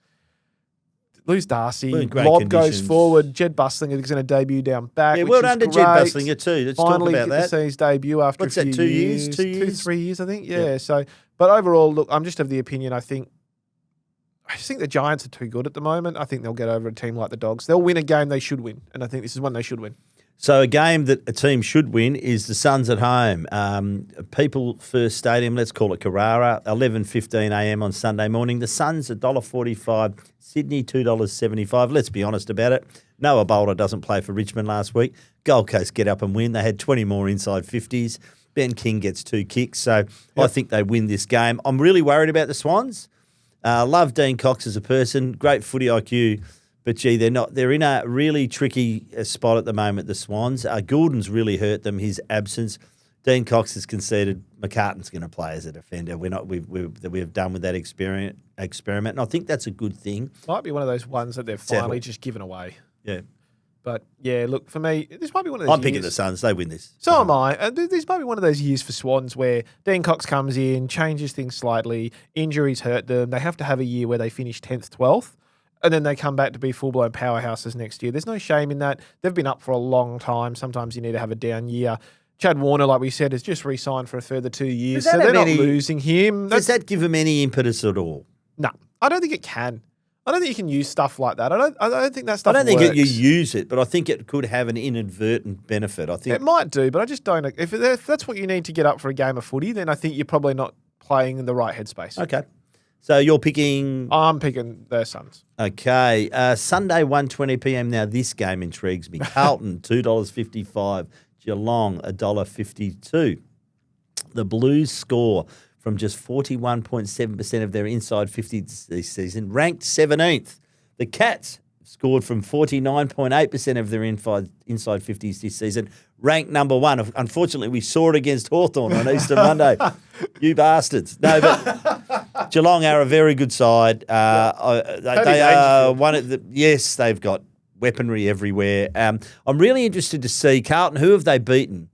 Speaker 2: lose Darcy. Lob goes forward. Jed Bustlinger is going to debut down back.
Speaker 1: Yeah, well done to Jed Bustlinger too. Let's
Speaker 2: Finally
Speaker 1: talk about that.
Speaker 2: To see his debut after
Speaker 1: What's
Speaker 2: a few
Speaker 1: that, 2
Speaker 2: years?
Speaker 1: years? 2 years?
Speaker 2: 3 years, I think. Yeah. So, but overall, look, I'm just of the opinion. I just think the Giants are too good at the moment. I think they'll get over a team like the Dogs. They'll win a game they should win, and I think this is one they should win.
Speaker 1: So a game that a team should win is the Suns at home. People First Stadium, let's call it Carrara, 11:15 a.m. on Sunday morning. The Suns $1.45, Sydney $2.75. Let's be honest about it. Noah Balta doesn't play for Richmond last week. Gold Coast get up and win. They had 20 more inside 50s. Ben King gets 2 kicks. So I think they win this game. I'm really worried about the Swans. Love Dean Cox as a person. Great footy IQ. But, gee, they're not. They're in a really tricky spot at the moment, the Swans. Goulden's really hurt them, his absence. Dean Cox has conceded McCartan's going to play as a defender. We've done with that experiment, and I think that's a good thing.
Speaker 2: Might be one of those ones that they've finally just given away.
Speaker 1: Yeah.
Speaker 2: But, yeah, look, for me, this might be one of those
Speaker 1: I'm picking the Suns. They win this.
Speaker 2: So am I. This might be one of those years for Swans where Dean Cox comes in, changes things slightly, injuries hurt them. They have to have a year where they finish 10th, 12th. And then they come back to be full-blown powerhouses next year. There's no shame in that. They've been up for a long time. Sometimes you need to have a down year. Chad Warner, like we said, has just re-signed for a further 2 years. So they're not losing him.
Speaker 1: Does that give them any impetus at all?
Speaker 2: No, I don't think it can. I don't think you can use stuff like that. I don't think that stuff
Speaker 1: I don't
Speaker 2: works.
Speaker 1: think you use it, but I think it could have an inadvertent benefit. I think
Speaker 2: it might do, but I just don't. If that's what you need to get up for a game of footy, then I think you're probably not playing in the right headspace.
Speaker 1: Okay. So you're picking...
Speaker 2: I'm picking the Suns.
Speaker 1: Okay. Sunday, 1:20 p.m. Now, this game intrigues me. Carlton, $2.55. Geelong, $1.52. The Blues score from just 41.7% of their inside 50s this season, ranked 17th. The Cats scored from 49.8% of their inside 50s this season, ranked number 1. Unfortunately, we saw it against Hawthorn on Easter Monday. You bastards. No, but Geelong are a very good side. They are one of the... Yes, they've got weaponry everywhere. I'm really interested to see Carlton. Who have they beaten?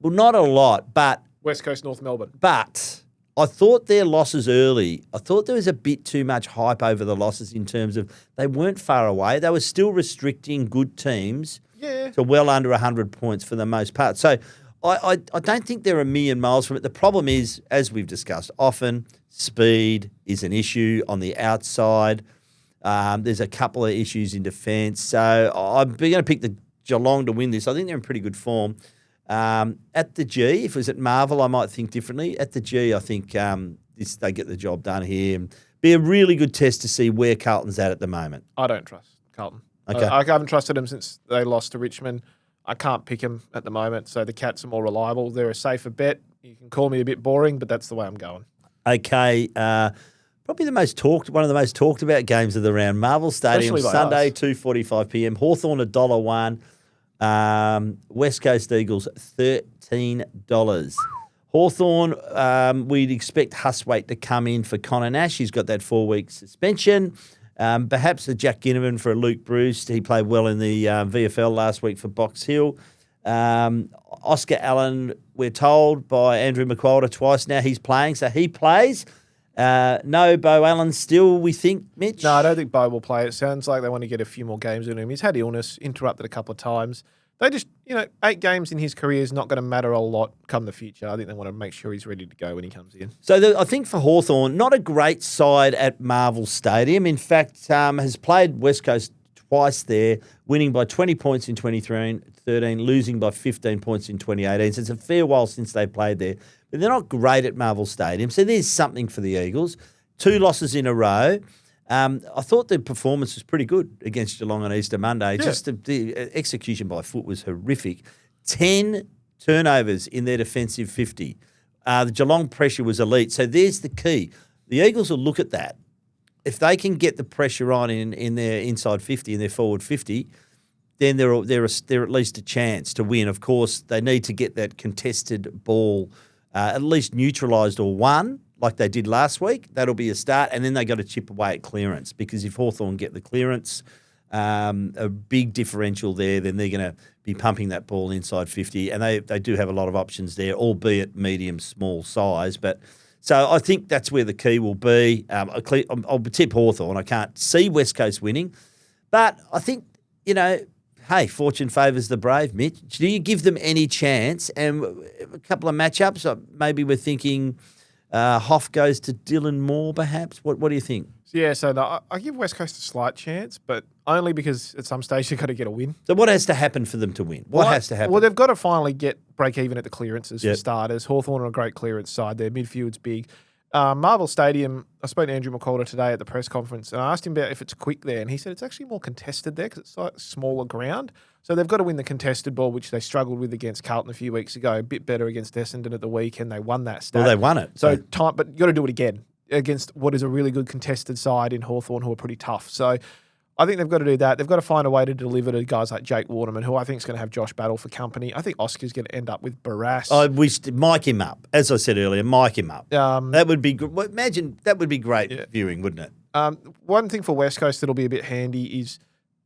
Speaker 1: Well, not a lot, but...
Speaker 2: West Coast, North Melbourne.
Speaker 1: But I thought their losses early, I thought there was a bit too much hype over the losses in terms of they weren't far away. They were still restricting good teams to well under 100 points for the most part. So I don't think they're a million miles from it. The problem is, as we've discussed, often speed is an issue on the outside. There's a couple of issues in defence. So I'm going to pick the Geelong to win this. I think they're in pretty good form. At the G, if it was at Marvel, I might think differently. At the G, I think they get the job done here. Be a really good test to see where Carlton's at the moment.
Speaker 2: I don't trust Carlton.
Speaker 1: Okay.
Speaker 2: I haven't trusted them since they lost to Richmond. I can't pick them at the moment, so the Cats are more reliable. They're a safer bet. You can call me a bit boring, but that's the way I'm going.
Speaker 1: Okay. Probably one of the most talked about games of the round. Marvel Stadium, Sunday, 2:45 p.m. Hawthorn $1. West Coast Eagles, $13. Hawthorn, we'd expect Huswaite to come in for Connor Nash. He's got that 4-week suspension. Perhaps a Jack Ginnivan for a Luke Bruce. He played well in the VFL last week for Box Hill. Oscar Allen, we're told by Andrew McQualter twice now he's playing, so he plays. No, Bo Allen still, we think, Mitch?
Speaker 2: No, I don't think Bo will play. It sounds like they want to get a few more games in him. He's had illness, interrupted a couple of times. They just, 8 games in his career is not going to matter a lot come the future. I think they want to make sure he's ready to go when he comes in.
Speaker 1: So I think for Hawthorn, not a great side at Marvel Stadium. In fact, has played West Coast twice there, winning by 20 points in 2013, losing by 15 points in 2018. So it's a fair while since they played there. But they're not great at Marvel Stadium. So there's something for the Eagles. 2 losses in a row. I thought the performance was pretty good against Geelong on Easter Monday.
Speaker 2: Yeah.
Speaker 1: Just the execution by foot was horrific. 10 turnovers in their defensive 50. The Geelong pressure was elite. So there's the key. The Eagles will look at that. If they can get the pressure on in their inside 50, in their forward 50, then they're at least a chance to win. Of course, they need to get that contested ball at least neutralised or won, like they did last week. That'll be a start. And then they got to chip away at clearance, because if Hawthorn get the clearance, a big differential there, then they're going to be pumping that ball inside 50. And they do have a lot of options there, albeit medium, small size. But so I think that's where the key will be. I'll tip Hawthorn. I can't see West Coast winning. But I think, hey, fortune favours the brave, Mitch. Do you give them any chance? And a couple of matchups, maybe we're thinking Hoff goes to Dylan Moore, perhaps. What do you think?
Speaker 2: Yeah, so no, I give West Coast a slight chance, but only because at some stage they've got to get a win.
Speaker 1: So what has to happen for them to win? What has to happen?
Speaker 2: Well, they've got to finally break even at the clearances
Speaker 1: Yep.
Speaker 2: for starters. Hawthorn are a great clearance side. Their midfield's big. Marvel Stadium, I spoke to Andrew McQualter today at the press conference, and I asked him about if it's quick there, and he said it's actually more contested there because it's like smaller ground. So they've got to win the contested ball, which they struggled with against Carlton a few weeks ago. A bit better against Essendon at the weekend. They won that stat.
Speaker 1: Well, they won it.
Speaker 2: So but you got to do it again against what is a really good contested side in Hawthorn, who are pretty tough. So I think they've got to do that. They've got to find a way to deliver to guys like Jake Waterman, who I think is going to have Josh Battle for company. I think Oscar's going to end up with Barras.
Speaker 1: I wish mic him up. As I said earlier, mic him up. That would be good. Well, imagine that would be great viewing, wouldn't it?
Speaker 2: One thing for West Coast that'll be a bit handy is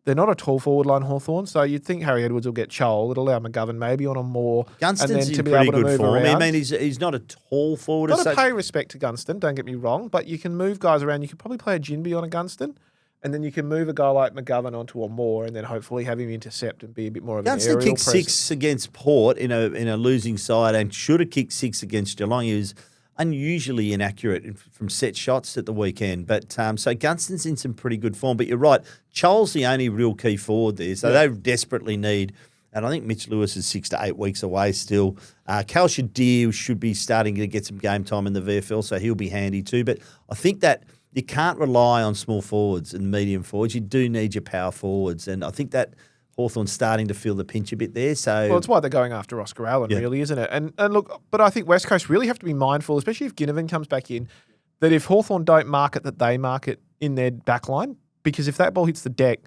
Speaker 2: they're not a tall forward line, Hawthorn, so you'd think Harry Edwards will get Chol. It'll allow McGovern maybe on a more.
Speaker 1: Gunston's
Speaker 2: and then
Speaker 1: in
Speaker 2: to be
Speaker 1: pretty
Speaker 2: able to
Speaker 1: good
Speaker 2: move
Speaker 1: form.
Speaker 2: around.
Speaker 1: I mean, he's not a tall forward.
Speaker 2: Got
Speaker 1: as
Speaker 2: to
Speaker 1: such.
Speaker 2: pay respect to Gunston, don't get me wrong, but you can move guys around. You could probably play a Jinby on a Gunston, and then you can move a guy like McGovern onto a Moore, and then hopefully have him intercept and be a bit more of an
Speaker 1: Gunston
Speaker 2: aerial
Speaker 1: kicked
Speaker 2: presence.
Speaker 1: 6 against Port in a losing side, and should have kicked 6 against Geelong. He was unusually inaccurate from set shots at the weekend. But so Gunston's in some pretty good form. But you're right, Chol's the only real key forward there. So they desperately need, and I think Mitch Lewis is 6 to 8 weeks away still. Cal Shadir should be starting to get some game time in the VFL, so he'll be handy too. But I think that you can't rely on small forwards and medium forwards. You do need your power forwards. And I think that Hawthorn's starting to feel the pinch a bit there. So
Speaker 2: Well, it's why they're going after Oscar Allen, really, isn't it? And look, but I think West Coast really have to be mindful, especially if Ginnivan comes back in, that if Hawthorn don't mark it, that they mark it in their back line. Because if that ball hits the deck,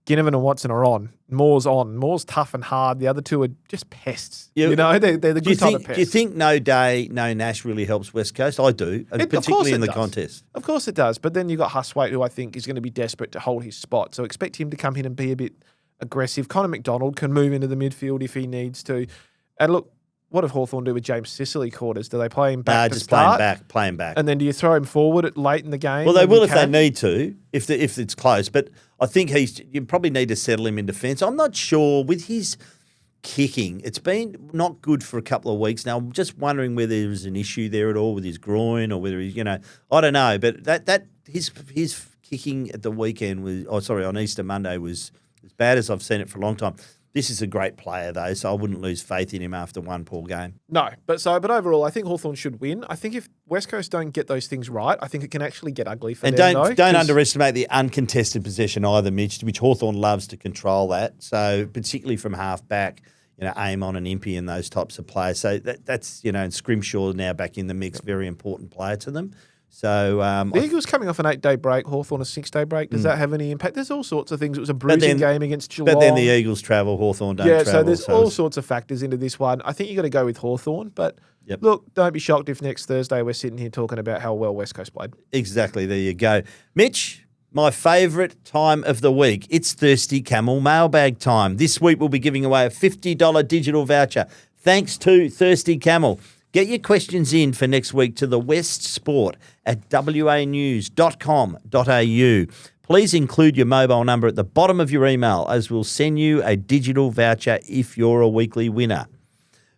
Speaker 2: Ginnivan and Watson are on. Moore's on. Moore's tough and hard. The other two are just pests.
Speaker 1: Yeah,
Speaker 2: they're the good type of pests.
Speaker 1: Do you think no day, no Nash really helps West Coast? I do, and particularly in the contest.
Speaker 2: Of course it does. But then you've got Huswaite, who I think is going to be desperate to hold his spot. So expect him to come in and be a bit aggressive. Connor McDonald can move into the midfield if he needs to. And look, what if Hawthorn do with James Sicily quarters? Do they play him back to
Speaker 1: just
Speaker 2: start?
Speaker 1: play him back.
Speaker 2: And then do you throw him forward late in the game?
Speaker 1: Well, they
Speaker 2: when
Speaker 1: will
Speaker 2: you
Speaker 1: if they
Speaker 2: can?
Speaker 1: need to, if it's close. But I think you probably need to settle him in defence. I'm not sure with his kicking. It's been not good for a couple of weeks now. I'm just wondering whether there's an issue there at all with his groin or whether he's, I don't know. But that his kicking at the weekend on Easter Monday was as bad as I've seen it for a long time. This is a great player, though, so I wouldn't lose faith in him after one poor game.
Speaker 2: No, but overall, I think Hawthorn should win. I think if West Coast don't get those things right, I think it can actually get ugly for
Speaker 1: and
Speaker 2: them.
Speaker 1: Don't underestimate the uncontested possession either, Mitch, which Hawthorn loves to control that. So particularly from half back, Amon and Impey and those types of players. So that's and Scrimshaw now back in the mix, very important player to them. So
Speaker 2: the Eagles coming off an 8-day break, Hawthorn a 6-day break. Does that have any impact? There's all sorts of things. It was a bruising game against Geelong.
Speaker 1: But then the Eagles travel, Hawthorn don't travel.
Speaker 2: So there's all sorts of factors into this one. I think you got to go with Hawthorn. But look, don't be shocked if next Thursday we're sitting here talking about how well West Coast played.
Speaker 1: Exactly. There you go. Mitch, my favourite time of the week. It's Thirsty Camel mailbag time. This week we'll be giving away a $50 digital voucher. Thanks to Thirsty Camel. Get your questions in for next week to TheWestSport at wanews.com.au. Please include your mobile number at the bottom of your email as we'll send you a digital voucher if you're a weekly winner.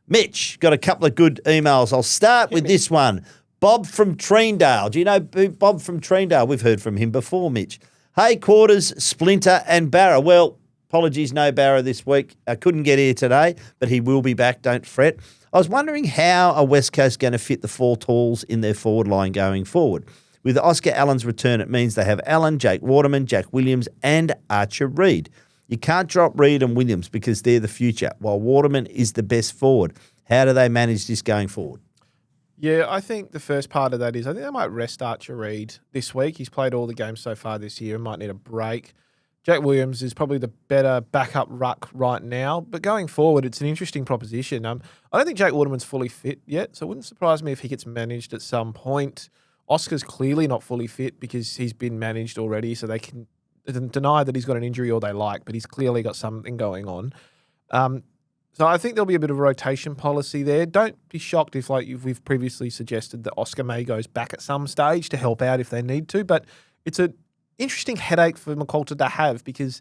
Speaker 1: Mitch, got a couple of good emails. I'll start with this one. Bob from Treendale. Do you know Bob from Treendale? We've heard from him before, Mitch. Hey, Quarters, Splinter and Barra. Well, apologies, no Barra this week. I couldn't get here today, but he will be back, don't fret. I was wondering how are West Coast going to fit the 4 talls in their forward line going forward. With Oscar Allen's return, it means they have Allen, Jake Waterman, Jack Williams and Archer Reid. You can't drop Reid and Williams because they're the future, while Waterman is the best forward. How do they manage this going forward?
Speaker 2: Yeah, I think the first part of that is I think they might rest Archer Reid this week. He's played all the games so far this year and might need a break. Jack Williams is probably the better backup ruck right now, but going forward, it's an interesting proposition. I don't think Jake Waterman's fully fit yet, so it wouldn't surprise me if he gets managed at some point. Oscar's clearly not fully fit because he's been managed already, so they can deny that he's got an injury all they like, but he's clearly got something going on. So I think there'll be a bit of a rotation policy there. Don't be shocked if, like we've previously suggested, that Oscar May goes back at some stage to help out if they need to, but it's an interesting headache for McQualter to have because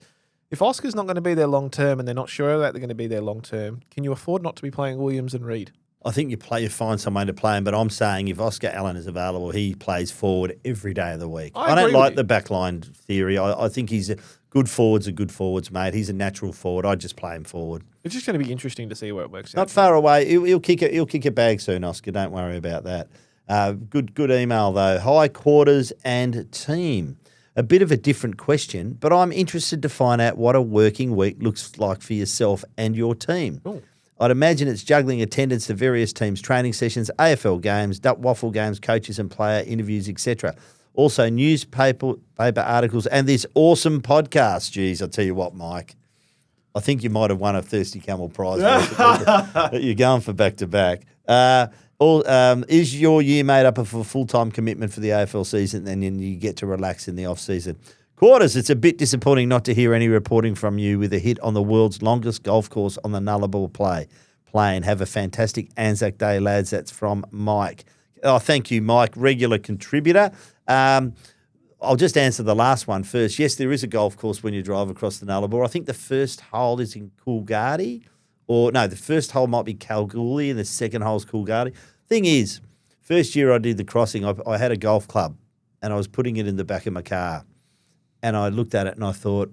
Speaker 2: if Oscar's not going to be there long term and they're not sure that they're going to be there long term, can you afford not to be playing Williams and Reid?
Speaker 1: I think you find someone to play him, but I'm saying if Oscar Allen is available, he plays forward every day of the week. I don't like the backline theory. I think he's good forwards are good forwards, mate. He's a natural forward. I'd just play him forward.
Speaker 2: It's just going to be interesting to see where it works out.
Speaker 1: Not far away. He'll kick a bag soon, Oscar. Don't worry about that. Good email, though. Hi, Quarters and team. A bit of a different question, but I'm interested to find out what a working week looks like for yourself and your team.
Speaker 2: Ooh.
Speaker 1: I'd imagine it's juggling attendance to various teams' training sessions, AFL games, duck waffle games, coaches and player interviews, etc. Also, newspaper articles and this awesome podcast. Geez, I'll tell you what, Mike. I think you might have won a Thirsty Camel prize. But you're going for back-to-back. Is your year made up of a full-time commitment for the AFL season and then you get to relax in the off-season? Quarters, it's a bit disappointing not to hear any reporting from you with a hit on the world's longest golf course on the Nullarbor Plain. Have a fantastic Anzac Day, lads. That's from Mike. Oh, thank you, Mike, regular contributor. I'll just answer the last one first. Yes, there is a golf course when you drive across the Nullarbor. I think the first hole is in Coolgardie. Or, no, the first hole might be Kalgoorlie and the second hole is Coolgardie. Thing is, first year I did the crossing, I had a golf club and I was putting it in the back of my car. And I looked at it and I thought,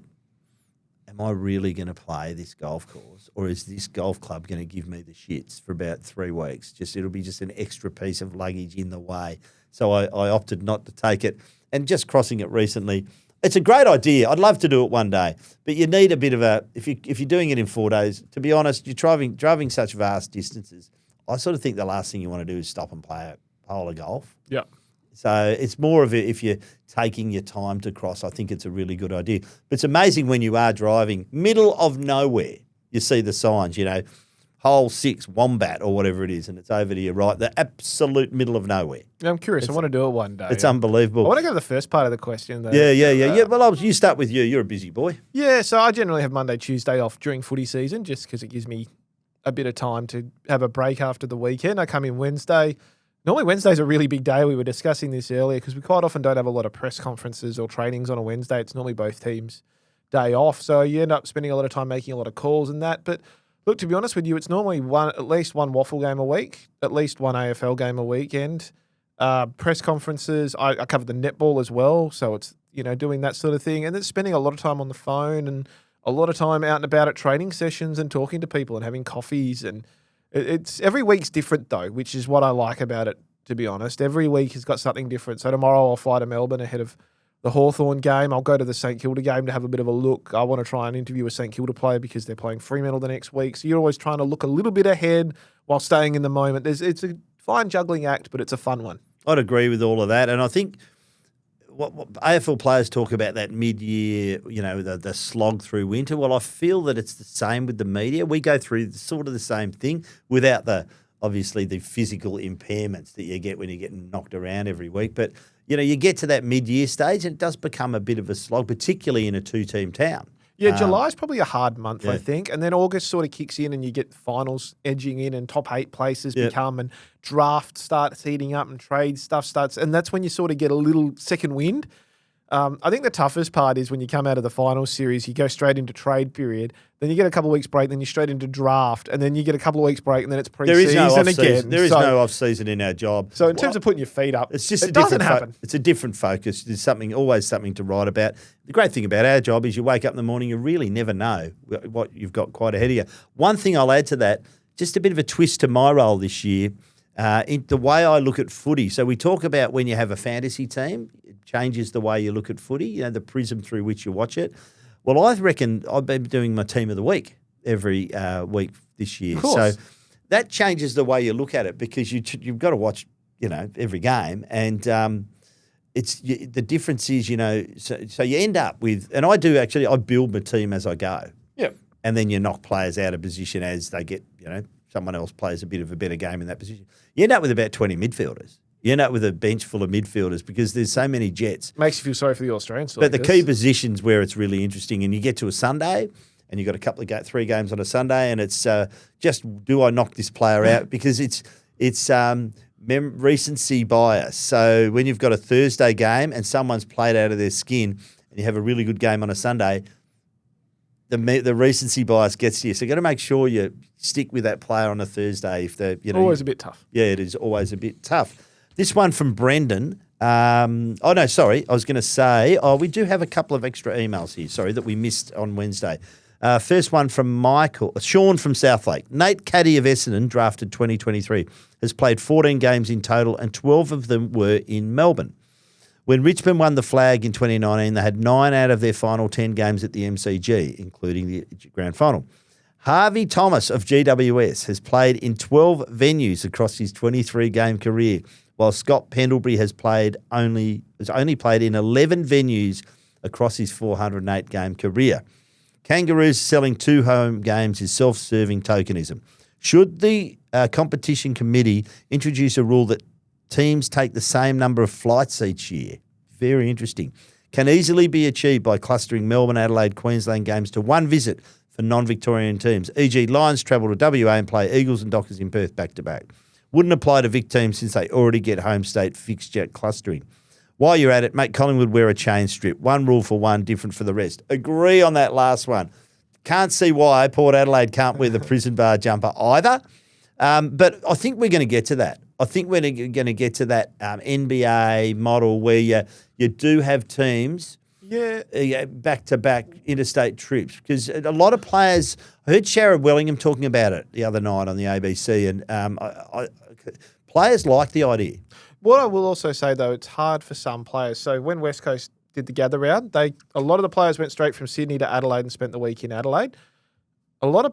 Speaker 1: am I really going to play this golf course or is this golf club going to give me the shits for about 3 weeks? It'll be just an extra piece of luggage in the way. So I opted not to take it. And just crossing it recently, it's a great idea. I'd love to do it one day. But you need a bit of if you're doing it in 4 days, to be honest, you're driving such vast distances. I sort of think the last thing you want to do is stop and play a hole of golf.
Speaker 2: Yeah.
Speaker 1: So it's more of if you're taking your time to cross, I think it's a really good idea. But it's amazing when you are driving, middle of nowhere, you see the signs, hole 6, Wombat or whatever it is, and it's over to your right, the absolute middle of nowhere.
Speaker 2: Yeah, I'm curious. I want to do it one day.
Speaker 1: It's unbelievable.
Speaker 2: I want to go to the first part of the question, though.
Speaker 1: Yeah. Well, you start with you. You're a busy boy.
Speaker 2: Yeah, so I generally have Monday, Tuesday off during footy season just because it gives me a bit of time to have a break after the weekend. I come in Wednesday. Normally Wednesday's a really big day. We were discussing this earlier because we quite often don't have a lot of press conferences or trainings on a Wednesday. It's normally both teams' day off. So you end up spending a lot of time making a lot of calls and that. But look, to be honest with you, it's normally at least one waffle game a week, at least one AFL game a weekend. Press conferences, I cover the netball as well. So it's, doing that sort of thing. And then spending a lot of time on the phone and a lot of time out and about at training sessions and talking to people and having coffees. And it's every week's different though, which is what I like about it, to be honest. Every week has got something different. So tomorrow I'll fly to Melbourne ahead of the Hawthorn game. I'll go to the St Kilda game to have a bit of a look. I want to try and interview a St Kilda player because they're playing Fremantle the next week. So you're always trying to look a little bit ahead while staying in the moment. It's a fine juggling act, but it's a fun one.
Speaker 1: I'd agree with all of that. And I think what AFL players talk about that mid-year, the slog through winter. Well, I feel that it's the same with the media. We go through sort of the same thing without obviously the physical impairments that you get when you're getting knocked around every week. But, you get to that mid-year stage and it does become a bit of a slog, particularly in a 2-team town.
Speaker 2: Yeah, July's probably a hard month, I think. And then August sort of kicks in and you get finals edging in and top 8 places become and draft starts heating up and trade stuff starts. And that's when you sort of get a little second wind. I think the toughest part is when you come out of the final series, you go straight into trade period, then you get a couple of weeks break, then you're straight into draft, and then you get a couple of weeks break, and then it's pre-season again.
Speaker 1: There is no off-season in our job.
Speaker 2: So in terms of putting your feet up,
Speaker 1: it's just
Speaker 2: it doesn't happen.
Speaker 1: It's a different focus. There's always something to write about. The great thing about our job is you wake up in the morning, you really never know what you've got quite ahead of you. One thing I'll add to that, just a bit of a twist to my role this year, in the way I look at footy. So we talk about when you have a fantasy team, it changes the way you look at footy, the prism through which you watch it. Well, I reckon I've been doing my team of the week every week this year. So that changes the way you look at it because you've got to watch, every game. And the difference is, so you end up with, and I build my team as I go.
Speaker 2: Yeah.
Speaker 1: And then you knock players out of position as they get, someone else plays a bit of a better game in that position. You end up with about 20 midfielders. You end up with a bench full of midfielders because there's so many Jets.
Speaker 2: Makes you feel sorry for the Australians.
Speaker 1: But the key positions where it's really interesting, and you get to a Sunday and you've got 3 games on a Sunday, and it's just, do I knock this player out? Because it's recency bias. So when you've got a Thursday game and someone's played out of their skin and you have a really good game on a Sunday, the recency bias gets to you. So you've got to make sure you stick with that player on a Thursday. If they're
Speaker 2: always a bit tough.
Speaker 1: Yeah, it is always a bit tough. This one from Brendan. I was going to say, we do have a couple of extra emails here, that we missed on Wednesday. First one from Sean from Southlake. Nate Caddy of Essendon, drafted 2023, has played 14 games in total and 12 of them were in Melbourne. When Richmond won the flag in 2019, they had 9 out of their final 10 games at the MCG, including the grand final. Harvey Thomas of GWS has played in 12 venues across his 23-game career, while Scott Pendlebury has only played in 11 venues across his 408-game career. Kangaroos selling 2 home games is self-serving tokenism. Should the competition committee introduce a rule that teams take the same number of flights each year? Very interesting. Can easily be achieved by clustering Melbourne, Adelaide, Queensland games to one visit for non-Victorian teams, e.g. Lions travel to WA and play Eagles and Dockers in Perth back-to-back. Wouldn't apply to Vic teams since they already get home state fixture clustering. While you're at it, make Collingwood wear a chain strip. One rule for one, different for the rest. Agree on that last one. Can't see why Port Adelaide can't wear the prison bar jumper either. But I think we're going to get to that. I think we're going to get to that NBA model where you do have teams back-to-back interstate trips. Because a lot of players, I heard Sharrod Wellingham talking about it the other night on the ABC, and players like the idea.
Speaker 2: What I will also say, though, it's hard for some players. So when West Coast did the gather round, a lot of the players went straight from Sydney to Adelaide and spent the week in Adelaide.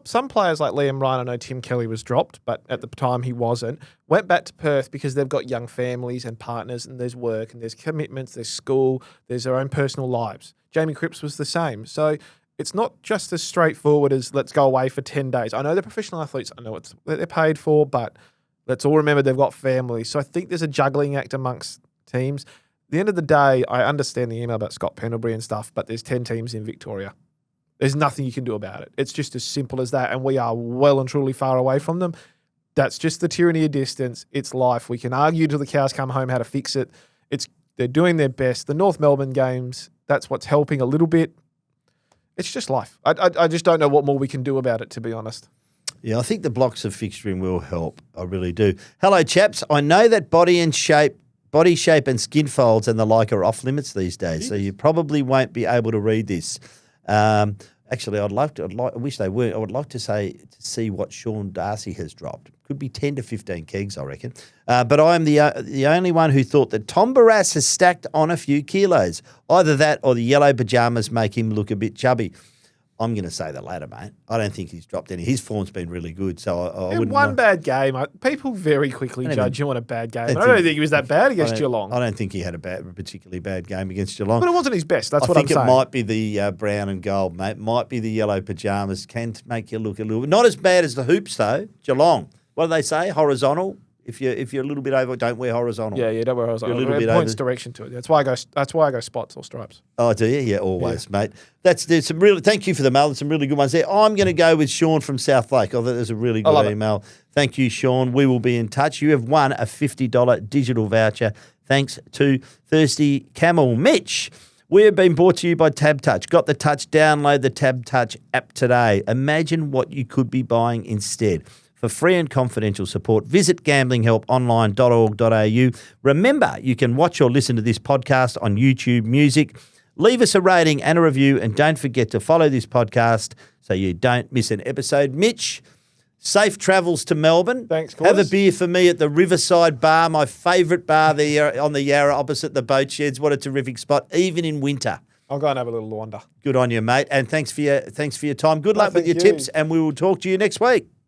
Speaker 2: Some players like Liam Ryan, I know Tim Kelly was dropped, but at the time he wasn't, went back to Perth because they've got young families and partners and there's work and there's commitments, there's school, there's their own personal lives. Jamie Cripps was the same. So it's not just as straightforward as let's go away for 10 days. I know they're professional athletes. I know what they're paid for, but let's all remember they've got families. So I think there's a juggling act amongst teams. At the end of the day, I understand the email about Scott Pendlebury and stuff, but there's 10 teams in Victoria. There's nothing you can do about it. It's just as simple as that, and we are well and truly far away from them. That's just the tyranny of distance. It's life. We can argue till the cows come home how to fix it. They're doing their best. The North Melbourne games, that's what's helping a little bit. It's just life. I just don't know what more we can do about it, to be honest.
Speaker 1: Yeah, I think the blocks of fixturing will help. I really do. Hello, chaps. I know that body shape and skin folds and the like are off limits these days, so you probably won't be able to read this. Actually, I wish they were. I would like to see what Sean Darcy has dropped. Could be 10 to 15 kegs, I reckon. But I am the only one who thought that Tom Barrass has stacked on a few kilos. Either that or the yellow pajamas make him look a bit chubby. I'm going to say the latter, mate. I don't think he's dropped any. His form's been really good, so I wouldn't.
Speaker 2: One bad game. People very quickly judge you on a bad game. I don't think he was that bad against Geelong.
Speaker 1: I don't think he had a particularly bad game against Geelong.
Speaker 2: But it wasn't his best. That's what I'm saying.
Speaker 1: I think it might be the brown and gold, mate. Might be the yellow pajamas. Can make you look a little bit. Not as bad as the hoops, though. Geelong. What do they say? Horizontal. If you're a little bit over, don't wear horizontal.
Speaker 2: Yeah, don't wear horizontal.
Speaker 1: You're a little bit
Speaker 2: points
Speaker 1: over.
Speaker 2: Direction to it. That's why I go spots or stripes.
Speaker 1: Oh, do you? Yeah, always, mate. There's some really. Thank you for the mail. There's some really good ones there. I'm going to go with Sean from South Lake. I thought there's a really good email. Thank you, Sean. We will be in touch. You have won a $50 digital voucher thanks to Thirsty Camel. Mitch, We have been brought to you by TABtouch. Got the touch? Download the TABtouch app today. Imagine what you could be buying instead. For free and confidential support, visit gamblinghelponline.org.au. Remember, you can watch or listen to this podcast on YouTube Music. Leave us a rating and a review, and don't forget to follow this podcast so you don't miss an episode. Mitch, safe travels to Melbourne.
Speaker 2: Thanks,
Speaker 1: Have a
Speaker 2: Quarters.
Speaker 1: beer for me at the Riverside Bar, my favourite bar there on the Yarra opposite the boat sheds. What a terrific spot, even in winter.
Speaker 2: I'll go and have a little wander.
Speaker 1: Good on you, mate, and thanks for your time. Good luck with
Speaker 2: thank
Speaker 1: your
Speaker 2: you.
Speaker 1: tips, and we will talk to you next week.